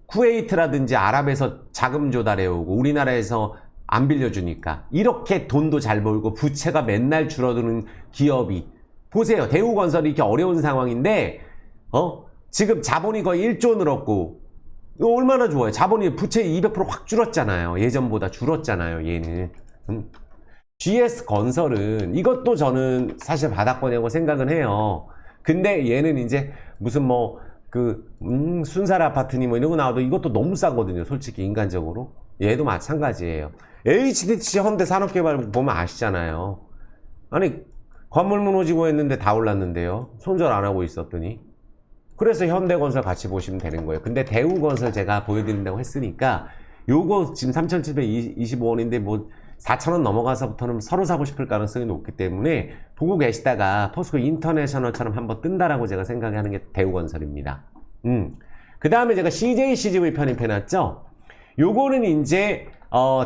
쿠웨이트라든지 아랍에서 자금 조달해오고 우리나라에서 안 빌려주니까 이렇게 돈도 잘 벌고 부채가 맨날 줄어드는 기업이, 보세요. 대우건설이 이렇게 어려운 상황인데 지금 자본이 거의 1조 늘었고, 이거 얼마나 좋아요. 자본이 부채 200% 확 줄었잖아요. 예전보다 줄었잖아요. 얘는. GS건설은 이것도 저는 사실 바닥권이라고 생각은 해요. 근데 얘는 이제 무슨 순살 아파트니 이런 거 나와도 이것도 너무 싸거든요. 솔직히 인간적으로. 얘도 마찬가지예요. HDC 현대산업개발 보면 아시잖아요. 아니 건물 무너지고 했는데 다 올랐는데요. 손절 안 하고 있었더니. 그래서 현대건설 같이 보시면 되는 거예요. 근데 대우건설 제가 보여드린다고 했으니까 요거 지금 3,725원인데 뭐 4,000원 넘어가서부터는 서로 사고 싶을 가능성이 높기 때문에 보고 계시다가 포스코 인터내셔널처럼 한번 뜬다라고 제가 생각하는 게 대우건설입니다. 그 다음에 제가 CJCGV 편입해놨죠. 요거는 이제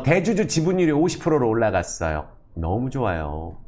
대주주 지분율이 50%로 올라갔어요. 너무 좋아요.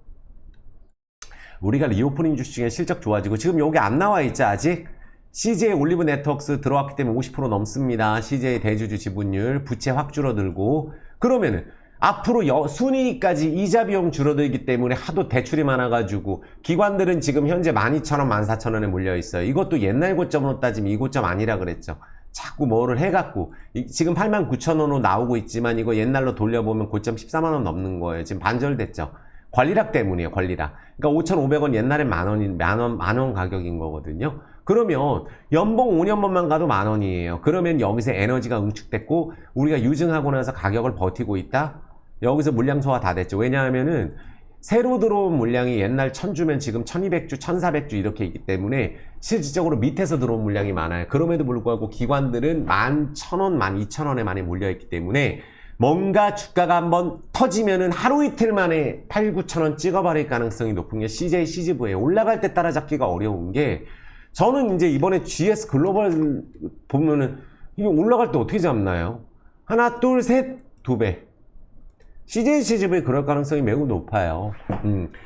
우리가 리오프닝 주식 중에 실적 좋아지고, 지금 여기 안 나와 있죠 아직? CJ 올리브 네트워크스 들어왔기 때문에 50% 넘습니다. CJ 대주주 지분율, 부채 확 줄어들고. 그러면은 앞으로 순이익까지 이자 비용 줄어들기 때문에 하도 대출이 많아가지고 기관들은 지금 현재 12,000원, 14,000원에 몰려있어요. 이것도 옛날 고점으로 따지면 이 고점 아니라 그랬죠. 자꾸 뭐를 해갖고 지금 89,000원으로 나오고 있지만 이거 옛날로 돌려보면 고점 14만원 넘는 거예요. 지금 반절됐죠. 권리락 때문이에요. 권리락. 그러니까 5,500원 옛날엔 만원 가격인 거거든요. 그러면 연봉 5년만만 가도 만원이에요. 그러면 여기서 에너지가 응축됐고 우리가 유증하고 나서 가격을 버티고 있다? 여기서 물량 소화 다 됐죠. 왜냐하면은 새로 들어온 물량이 옛날 1000주면 지금 1200주, 1400주 이렇게 있기 때문에 실질적으로 밑에서 들어온 물량이 많아요. 그럼에도 불구하고 기관들은 11,000원, 12,000원에 많이 몰려있기 때문에 뭔가 주가가 한번 터지면은 하루 이틀 만에 8, 9,000원 찍어버릴 가능성이 높은 게 CJ, CGV예요. 올라갈 때 따라잡기가 어려운 게 저는 이제 이번에 GS 글로벌 보면은 이게 올라갈 때 어떻게 잡나요? 하나, 둘, 셋, 두 배. CJ, CGV 그럴 가능성이 매우 높아요.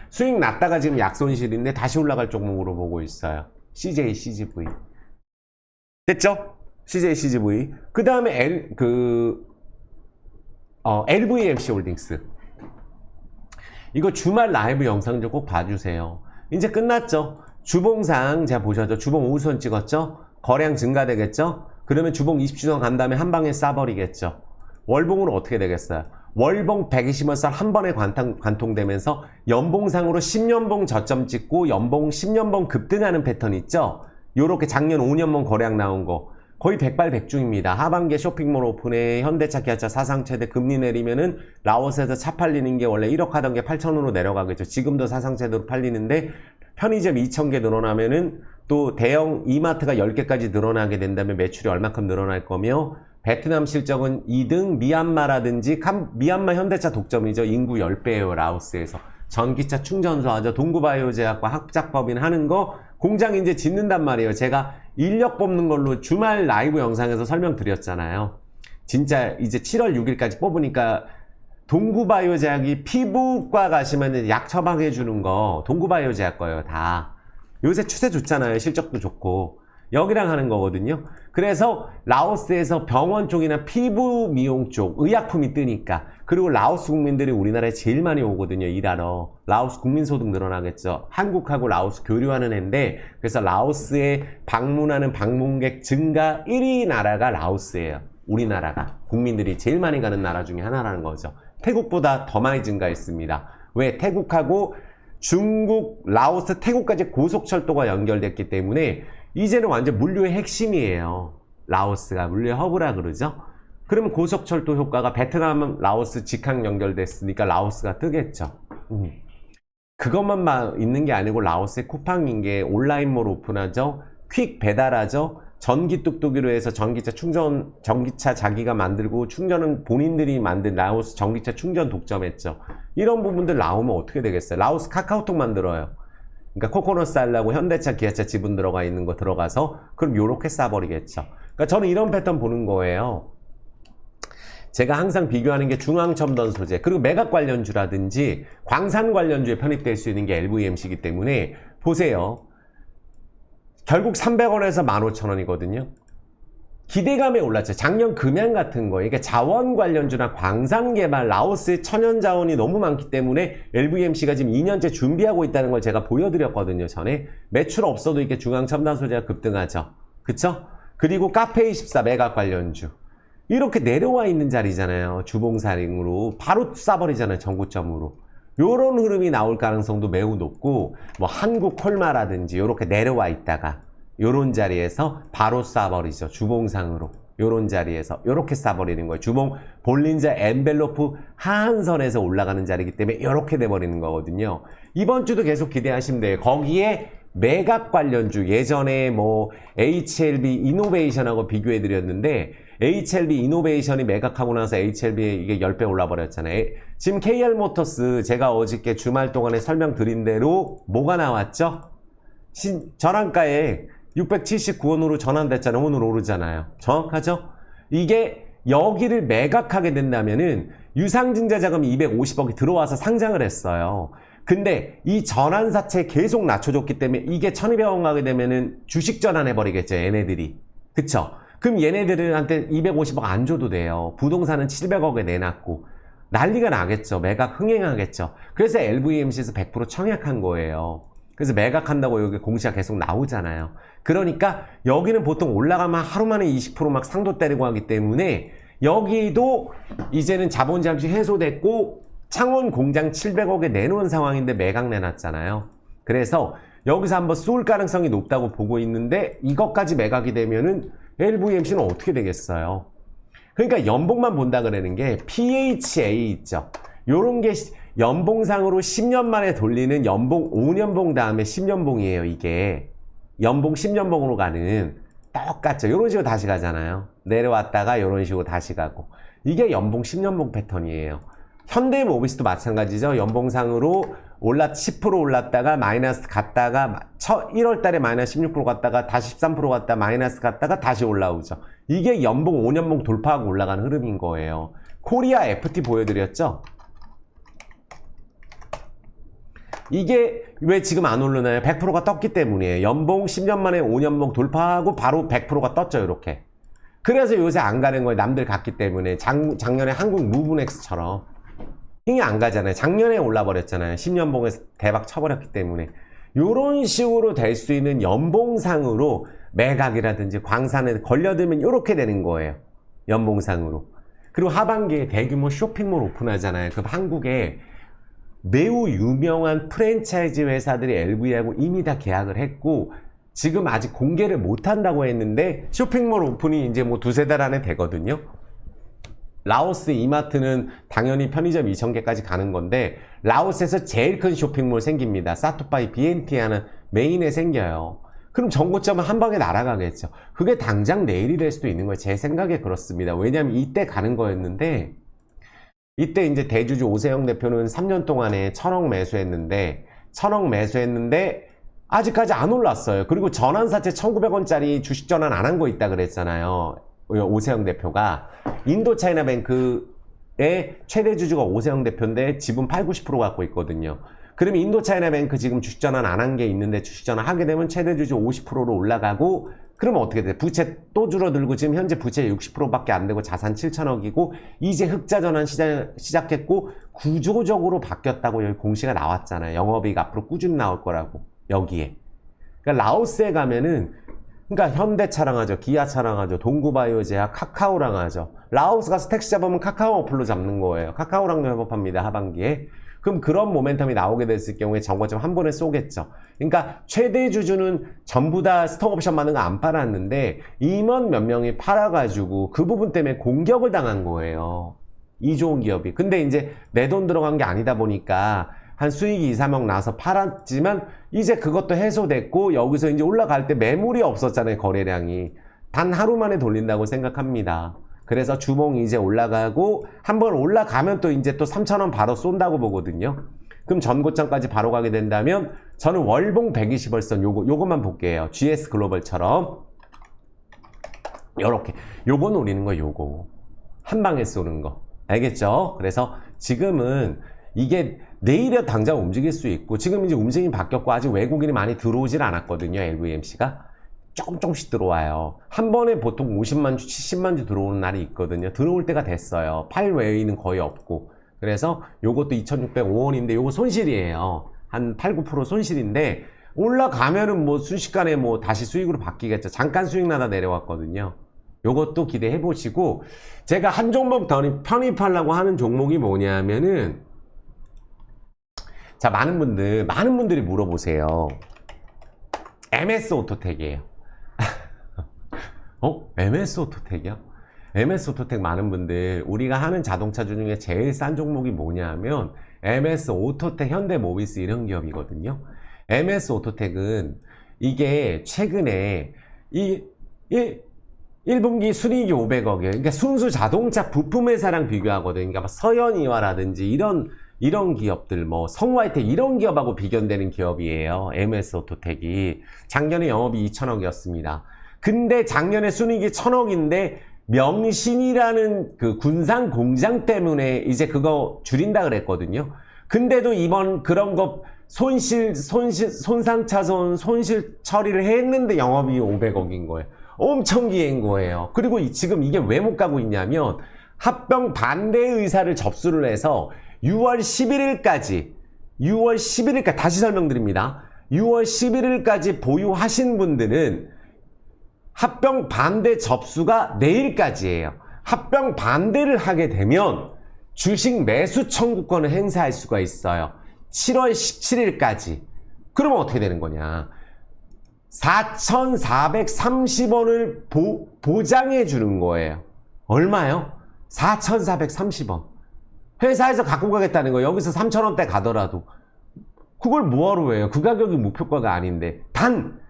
수익 났다가 지금 약손실인데 다시 올라갈 종목으로 보고 있어요. CJ, CGV. 됐죠? CJ, CGV. 그 다음에 LVMC 홀딩스. 이거 주말 라이브 영상 좀 꼭 봐주세요. 이제 끝났죠? 주봉상 제가 보셨죠? 주봉 5선 찍었죠? 거래량 증가되겠죠? 그러면 주봉 20주선 간 다음에 한 방에 싸버리겠죠? 월봉으로 어떻게 되겠어요? 월봉 120원선 한 번에 관통되면서 연봉상으로 10년봉 저점 찍고 연봉 10년봉 급등하는 패턴 있죠? 요렇게 작년 5년봉 거래량 나온 거 거의 백발백중입니다. 하반기에 쇼핑몰 오픈에 현대차, 기아차 사상 최대 금리 내리면은 라오스에서 차 팔리는 게 원래 1억 하던 게 8천원으로 내려가겠죠. 지금도 사상 최대로 팔리는데 편의점 2,000개 늘어나면은 또 대형 이마트가 10개까지 늘어나게 된다면 매출이 얼마큼 늘어날 거며 베트남 실적은 2등, 미얀마라든지 미얀마 현대차 독점이죠. 인구 10배예요. 라오스에서. 전기차 충전소하죠. 동구바이오제약과 학작법인 하는 거 공장 이제 짓는단 말이에요. 제가 인력 뽑는 걸로 주말 라이브 영상에서 설명드렸잖아요. 진짜 이제 7월 6일까지 뽑으니까 동구바이오제약이 피부과 가시면 약 처방해 주는 거 동구바이오제약 거예요. 다. 요새 추세 좋잖아요. 실적도 좋고. 여기랑 하는 거거든요. 그래서 라오스에서 병원 쪽이나 피부 미용 쪽 의약품이 뜨니까 그리고 라오스 국민들이 우리나라에 제일 많이 오거든요. 일하러. 라오스 국민소득 늘어나겠죠. 한국하고 라오스 교류하는 애인데 그래서 라오스에 방문하는 방문객 증가 1위 나라가 라오스예요. 우리나라가. 국민들이 제일 많이 가는 나라 중에 하나라는 거죠. 태국보다 더 많이 증가했습니다. 왜? 태국하고 중국, 라오스, 태국까지 고속철도가 연결됐기 때문에 이제는 완전 물류의 핵심이에요. 라오스가 물류의 허브라 그러죠. 그러면 고속철도 효과가 베트남, 라오스 직항 연결됐으니까 라오스가 뜨겠죠. 그것만 있는 게 아니고 라오스의 쿠팡인 게 온라인몰 오픈하죠. 퀵 배달하죠. 전기 뚝뚝이로 해서 전기차 자기가 만들고 충전은 본인들이 만든 라오스 전기차 충전 독점했죠. 이런 부분들 나오면 어떻게 되겠어요? 라오스 카카오톡 만들어요. 그러니까 코코넛 살라고 현대차, 기아차 지분 들어가 있는 거 들어가서 그럼 요렇게 싸버리겠죠. 그러니까 저는 이런 패턴 보는 거예요. 제가 항상 비교하는 게 중앙첨단 소재 그리고 매각 관련주라든지 광산 관련주에 편입될 수 있는 게 LVMC이기 때문에 보세요. 결국 300원에서 15,000원이거든요. 기대감에 올랐죠. 작년 금양 같은 거, 그러니까 자원 관련주나 광산 개발, 라오스의 천연 자원이 너무 많기 때문에 LVMC가 지금 2년째 준비하고 있다는 걸 제가 보여드렸거든요. 전에 매출 없어도 이렇게 중앙 첨단 소재가 급등하죠. 그쵸? 그리고 카페24 매각 관련주 이렇게 내려와 있는 자리잖아요. 주봉사링으로 바로 싸버리잖아요. 전고점으로. 요런 흐름이 나올 가능성도 매우 높고 뭐 한국 콜마라든지 요렇게 내려와 있다가 요런 자리에서 바로 쏴버리죠. 주봉상으로. 요런 자리에서 요렇게 쏴버리는 거예요. 주봉 볼린저 엔벨로프 하한선에서 올라가는 자리이기 때문에 요렇게 돼버리는 거거든요. 이번 주도 계속 기대하시면 돼요. 거기에 매각 관련주 예전에 뭐 HLB 이노베이션하고 비교해 드렸는데 HLB 이노베이션이 매각하고 나서 HLB에 이게 10배 올라버렸잖아요. 지금 KR모터스 제가 어저께 주말 동안에 설명드린 대로 뭐가 나왔죠? 전환가에 679원으로 전환됐잖아요. 오늘 오르잖아요. 정확하죠? 이게 여기를 매각하게 된다면은 유상증자 자금이 250억이 들어와서 상장을 했어요. 근데 이 전환사채 계속 낮춰줬기 때문에 이게 1200원 가게 되면은 주식 전환해버리겠죠. 얘네들이. 그쵸? 그럼 얘네들한테 250억 안 줘도 돼요. 부동산은 700억에 내놨고 난리가 나겠죠. 매각 흥행하겠죠. 그래서 LVMC에서 100% 청약한 거예요. 그래서 매각한다고 여기 공시가 계속 나오잖아요. 그러니까 여기는 보통 올라가면 하루 만에 20% 막 상도 때리고 하기 때문에 여기도 이제는 자본 잠시 해소됐고 창원 공장 700억에 내놓은 상황인데 매각 내놨잖아요. 그래서 여기서 한번 쏠 가능성이 높다고 보고 있는데 이것까지 매각이 되면은 LVMC는 어떻게 되겠어요? 그러니까 연봉만 본다 그러는 게 PHA 있죠. 요런 게 연봉상으로 10년 만에 돌리는 연봉 5년봉 다음에 10년봉이에요. 이게 연봉 10년봉으로 가는 똑같죠. 요런 식으로 다시 가잖아요. 내려왔다가 요런 식으로 다시 가고 이게 연봉 10년봉 패턴이에요. 현대모비스도 마찬가지죠. 연봉상으로 10% 올랐다가 마이너스 갔다가 1월 달에 마이너스 16% 갔다가 다시 13% 갔다가 마이너스 갔다가 다시 올라오죠. 이게 연봉 5년봉 돌파하고 올라가는 흐름인 거예요. 코리아 FT 보여드렸죠? 이게 왜 지금 안 오르나요? 100%가 떴기 때문이에요. 연봉 10년 만에 5년봉 돌파하고 바로 100%가 떴죠. 이렇게. 그래서 요새 안 가는 거예요. 남들 갔기 때문에. 작년에 한국 무브넥스처럼 힘이 안 가잖아요. 작년에 올라버렸잖아요. 10년봉에서 대박 쳐버렸기 때문에. 요런 식으로 될 수 있는 연봉상으로 매각이라든지 광산에 걸려들면 이렇게 되는 거예요. 연봉상으로. 그리고 하반기에 대규모 쇼핑몰 오픈하잖아요. 그럼 한국에 매우 유명한 프랜차이즈 회사들이 LV하고 이미 다 계약을 했고 지금 아직 공개를 못 한다고 했는데 쇼핑몰 오픈이 이제 뭐 두세 달 안에 되거든요. 라오스 이마트는 당연히 편의점 2,000개까지 가는 건데 라오스에서 제일 큰 쇼핑몰 생깁니다. 사토파이 BNT 하는 메인에 생겨요. 그럼 전고점은 한 방에 날아가겠죠. 그게 당장 내일이 될 수도 있는 거예요. 제 생각에 그렇습니다. 왜냐하면 이때 가는 거였는데 이때 이제 대주주 오세영 대표는 3년 동안에 1,000억 매수했는데 아직까지 안 올랐어요. 그리고 전환사채 1,900원짜리 주식 전환 안 한 거 있다 그랬잖아요. 오세영 대표가 인도차이나뱅크의 최대 주주가 오세영 대표인데 지분 80, 90% 갖고 있거든요. 그러면 인도차이나뱅크 지금 주식 전환 안 한 게 있는데 주식 전환 하게 되면 최대 주주 50%로 올라가고 그러면 어떻게 돼? 부채 또 줄어들고 지금 현재 부채 60%밖에 안 되고 자산 7천억이고 이제 흑자 전환 시작했고 구조적으로 바뀌었다고 여기 공시가 나왔잖아요. 영업이익 앞으로 꾸준히 나올 거라고 여기에. 그러니까 라오스에 가면은 그러니까 현대차랑 하죠. 기아차랑 하죠. 동구바이오제약, 카카오랑 하죠. 라오스 가서 택시 잡으면 카카오 어플로 잡는 거예요. 카카오랑도 협업합니다. 하반기에. 그럼 그런 모멘텀이 나오게 됐을 경우에 정거점 한 번에 쏘겠죠. 그러니까 최대 주주는 전부 다 스톡옵션 받는 거 안 팔았는데 임원 몇 명이 팔아가지고 그 부분 때문에 공격을 당한 거예요. 이 좋은 기업이. 근데 이제 내 돈 들어간 게 아니다 보니까 한 수익이 2, 3억 나서 팔았지만 이제 그것도 해소됐고 여기서 이제 올라갈 때 매물이 없었잖아요. 거래량이. 단 하루 만에 돌린다고 생각합니다. 그래서 주봉이 이제 올라가고 한번 올라가면 또 이제 또 3,000원 바로 쏜다고 보거든요. 그럼 전고점까지 바로 가게 된다면 저는 월봉 120월선 요것만 볼게요. GS 글로벌처럼 요렇게 요거 노리는 거 요거 한 방에 쏘는 거 알겠죠? 그래서 지금은 이게 내일에 당장 움직일 수 있고 지금 이제 움직임이 바뀌었고 아직 외국인이 많이 들어오질 않았거든요. LVMC가 조금씩 들어와요. 한 번에 보통 50만 주, 70만 주 들어오는 날이 있거든요. 들어올 때가 됐어요. 팔 외에는 거의 없고. 그래서 요것도 2,605원인데 요거 손실이에요. 한 8, 9% 손실인데 올라가면은 뭐 순식간에 뭐 다시 수익으로 바뀌겠죠. 잠깐 수익 나다 내려왔거든요. 요것도 기대해 보시고 제가 한 종목 더 편입하려고 하는 종목이 뭐냐면은 자 많은 분들이 물어보세요. MS 오토텍이에요. MS 오토텍이요? MS 오토텍 많은 분들 우리가 하는 자동차 중에 제일 싼 종목이 뭐냐면 MS 오토텍, 현대모비스 이런 기업이거든요. MS 오토텍은 이게 최근에 1분기 순이익이 500억이에요. 그러니까 순수 자동차 부품 회사랑 비교하거든요. 그러니까 서현이와라든지 이런 기업들, 뭐 성화이텍 이런 기업하고 비견되는 기업이에요. MS 오토텍이 작년에 영업이 2,000억이었습니다. 근데 작년에 순이익이 1,000억인데 명신이라는 그 군산 공장 때문에 이제 그거 줄인다 그랬거든요. 근데도 이번 그런 거 손상차손 손실 처리를 했는데 영업이 500억인 거예요. 엄청 기회인 거예요. 그리고 지금 이게 왜 못 가고 있냐면 합병 반대 의사를 접수를 해서 6월 11일까지 다시 설명드립니다. 6월 11일까지 보유하신 분들은 합병 반대 접수가 내일까지예요. 합병 반대를 하게 되면 주식 매수 청구권을 행사할 수가 있어요. 7월 17일까지. 그러면 어떻게 되는 거냐? 4,430원을 보장해 주는 거예요. 얼마요? 4,430원. 회사에서 갖고 가겠다는 거예요. 여기서 3,000원대 가더라도. 그걸 뭐하러 해요? 그 가격이 목표가가 아닌데. 단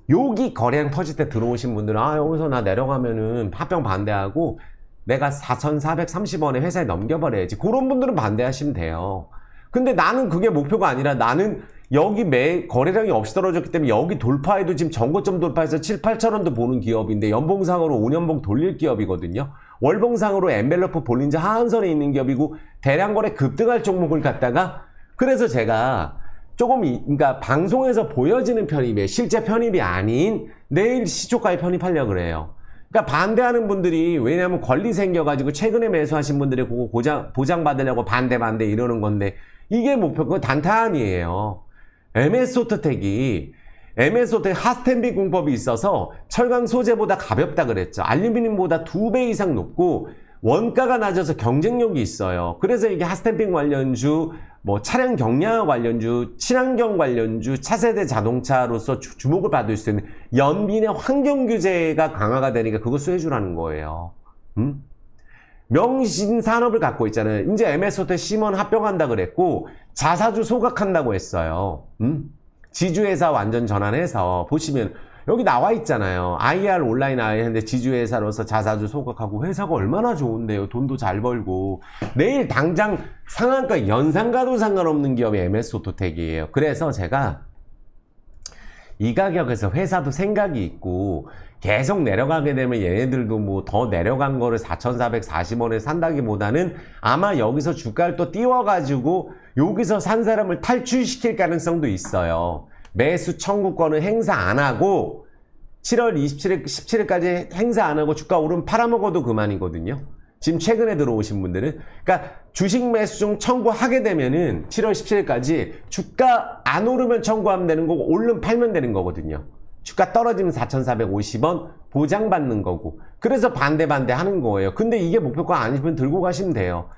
여기 거래량 터질 때 들어오신 분들은 여기서 나 내려가면은 합병 반대하고 내가 4,430원에 회사에 넘겨버려야지. 그런 분들은 반대하시면 돼요. 근데 나는 그게 목표가 아니라 나는 여기 거래량이 없이 떨어졌기 때문에 여기 돌파해도 지금 전고점 돌파해서 7, 8천원도 보는 기업인데 연봉상으로 5년봉 돌릴 기업이거든요. 월봉상으로 엔벨러프 볼린저 하한선에 있는 기업이고 대량거래 급등할 종목을 갖다가 그래서 제가 조금 그러니까 방송에서 보여지는 편입에 실제 편입이 아닌 내일 시초가에 편입하려고 그래요. 그러니까 반대하는 분들이 왜냐하면 권리 생겨가지고 최근에 매수하신 분들이 그거 보장받으려고 반대 이러는 건데 이게 목표가 단타안이에요. MS오토텍이 하스텐비 공법이 있어서 철강 소재보다 가볍다 그랬죠. 알루미늄보다 2배 이상 높고 원가가 낮아서 경쟁력이 있어요. 그래서 이게 하스텐빙 관련주, 차량 경량 관련주, 친환경 관련주, 차세대 자동차로서 주목을 받을 수 있는 연빈의 환경 규제가 강화가 되니까 그거 수혜주라는 거예요. 명신 산업을 갖고 있잖아요. 이제 MS호텔 심원 합병한다 그랬고 자사주 소각한다고 했어요. 지주회사 완전 전환해서 보시면 여기 나와 있잖아요. IR 온라인 하는데 지주회사로서 자사주 소각하고 회사가 얼마나 좋은데요. 돈도 잘 벌고 내일 당장 상한가 연상가도 상관없는 기업이 MS오토텍이에요. 그래서 제가 이 가격에서 회사도 생각이 있고 계속 내려가게 되면 얘네들도 더 내려간 거를 4,440원에 산다기보다는 아마 여기서 주가를 또 띄워가지고 여기서 산 사람을 탈출시킬 가능성도 있어요. 매수 청구권을 행사 안 하고 7월 17일까지 행사 안 하고 주가 오르면 팔아먹어도 그만이거든요. 지금 최근에 들어오신 분들은 그러니까 주식 매수 중 청구하게 되면은 7월 17일까지 주가 안 오르면 청구하면 되는 거고 오르면 팔면 되는 거거든요. 주가 떨어지면 4,450원 보장받는 거고 그래서 반대 하는 거예요. 근데 이게 목표가 아니면 들고 가시면 돼요.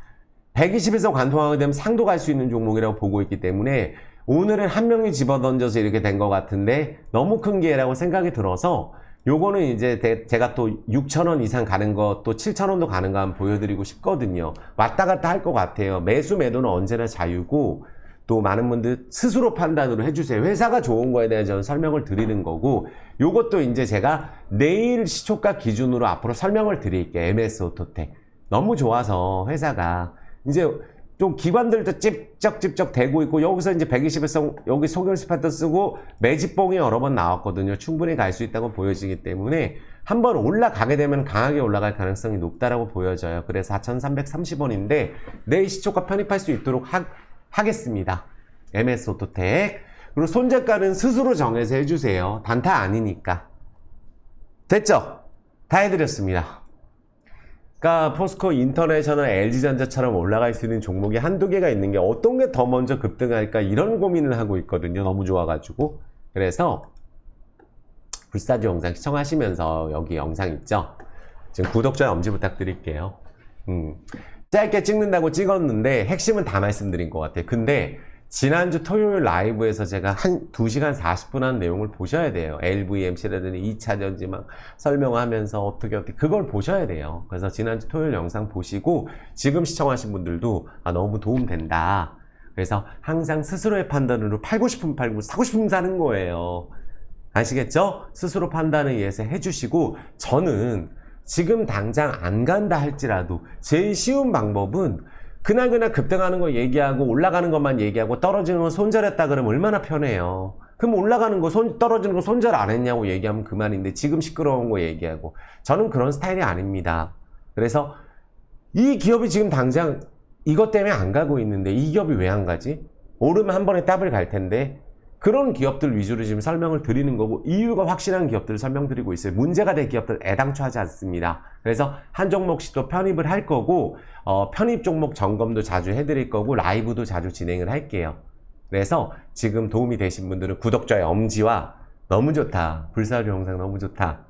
120에서 관통하게 되면 상도 갈 수 있는 종목이라고 보고 있기 때문에 오늘은 한 명이 집어던져서 이렇게 된 것 같은데 너무 큰 기회라고 생각이 들어서 요거는 이제 제가 또 6,000원 이상 가는 거 또 7,000원도 가는 거 한번 보여드리고 싶거든요. 왔다 갔다 할 것 같아요. 매수 매도는 언제나 자유고 또 많은 분들 스스로 판단으로 해주세요. 회사가 좋은 거에 대해 저는 설명을 드리는 거고 요것도 이제 제가 내일 시초가 기준으로 앞으로 설명을 드릴게요. MS오토텍 너무 좋아서 회사가 이제 좀 기관들도 찝쩍찝쩍 대고 있고 여기서 이제 120에서 여기 소결 스파트 쓰고 매집봉이 여러 번 나왔거든요. 충분히 갈 수 있다고 보여지기 때문에 한번 올라가게 되면 강하게 올라갈 가능성이 높다라고 보여져요. 그래서 4,330원인데 내일 시초가 편입할 수 있도록 하겠습니다. MS오토텍 그리고 손절가는 스스로 정해서 해주세요. 단타 아니니까. 됐죠? 다 해드렸습니다. 그러니까 포스코 인터내셔널 LG전자처럼 올라갈 수 있는 종목이 한두 개가 있는 게 어떤 게 더 먼저 급등할까 이런 고민을 하고 있거든요. 너무 좋아가지고. 그래서 불사조 영상 시청하시면서 여기 영상 있죠? 지금 구독자 엄지 부탁드릴게요. 짧게 찍는다고 찍었는데 핵심은 다 말씀드린 것 같아요. 근데 지난주 토요일 라이브에서 제가 한 2시간 40분 한 내용을 보셔야 돼요. LVMC라든지 2차 전지막 설명하면서 어떻게 그걸 보셔야 돼요. 그래서 지난주 토요일 영상 보시고 지금 시청하신 분들도 너무 도움된다. 그래서 항상 스스로의 판단으로 팔고 싶으면 팔고 사고 싶으면 사는 거예요. 아시겠죠? 스스로 판단을 위해서 해주시고 저는 지금 당장 안 간다 할지라도 제일 쉬운 방법은 그날 급등하는 거 얘기하고 올라가는 것만 얘기하고 떨어지는 거 손절했다 그러면 얼마나 편해요. 그럼 올라가는 거 떨어지는 거 손절 안 했냐고 얘기하면 그만인데 지금 시끄러운 거 얘기하고 저는 그런 스타일이 아닙니다. 그래서 이 기업이 지금 당장 이것 때문에 안 가고 있는데 이 기업이 왜 안 가지? 오르면 한 번에 더블 갈 텐데 그런 기업들 위주로 지금 설명을 드리는 거고, 이유가 확실한 기업들을 설명드리고 있어요. 문제가 될 기업들 애당초 하지 않습니다. 그래서 한 종목씩 또 편입을 할 거고, 편입 종목 점검도 자주 해드릴 거고, 라이브도 자주 진행을 할게요. 그래서 지금 도움이 되신 분들은 구독자의 엄지와 너무 좋다, 불사조 영상 너무 좋다,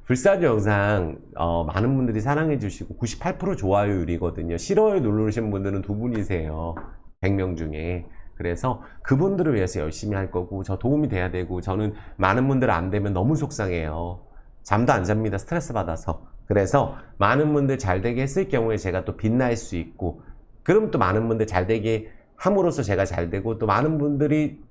불사조 영상 많은 분들이 사랑해 주시고 98% 좋아요율이거든요. 싫어요 누르신 분들은 두 분이세요. 100명 중에. 그래서 그분들을 위해서 열심히 할 거고, 저 도움이 돼야 되고, 저는 많은 분들 안 되면 너무 속상해요. 잠도 안 잡니다. 스트레스 받아서. 그래서 많은 분들 잘 되게 했을 경우에 제가 또 빛날 수 있고, 그럼 또 많은 분들 잘 되게 함으로써 제가 잘 되고, 또 많은 분들이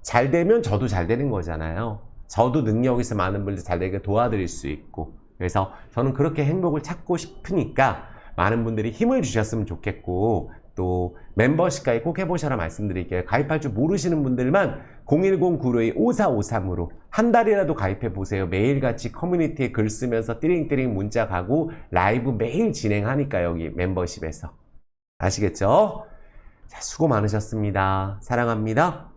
잘 되면 저도 잘 되는 거잖아요. 저도 능력 있어 많은 분들 잘 되게 도와드릴 수 있고, 그래서 저는 그렇게 행복을 찾고 싶으니까 많은 분들이 힘을 주셨으면 좋겠고, 또 멤버십까지 꼭 해보셔라 말씀드릴게요. 가입할 줄 모르시는 분들만 010-952-5453으로 한 달이라도 가입해 보세요. 매일같이 커뮤니티에 글 쓰면서 띠링띠링 문자 가고 라이브 매일 진행하니까 여기 멤버십에서. 아시겠죠? 자, 수고 많으셨습니다. 사랑합니다.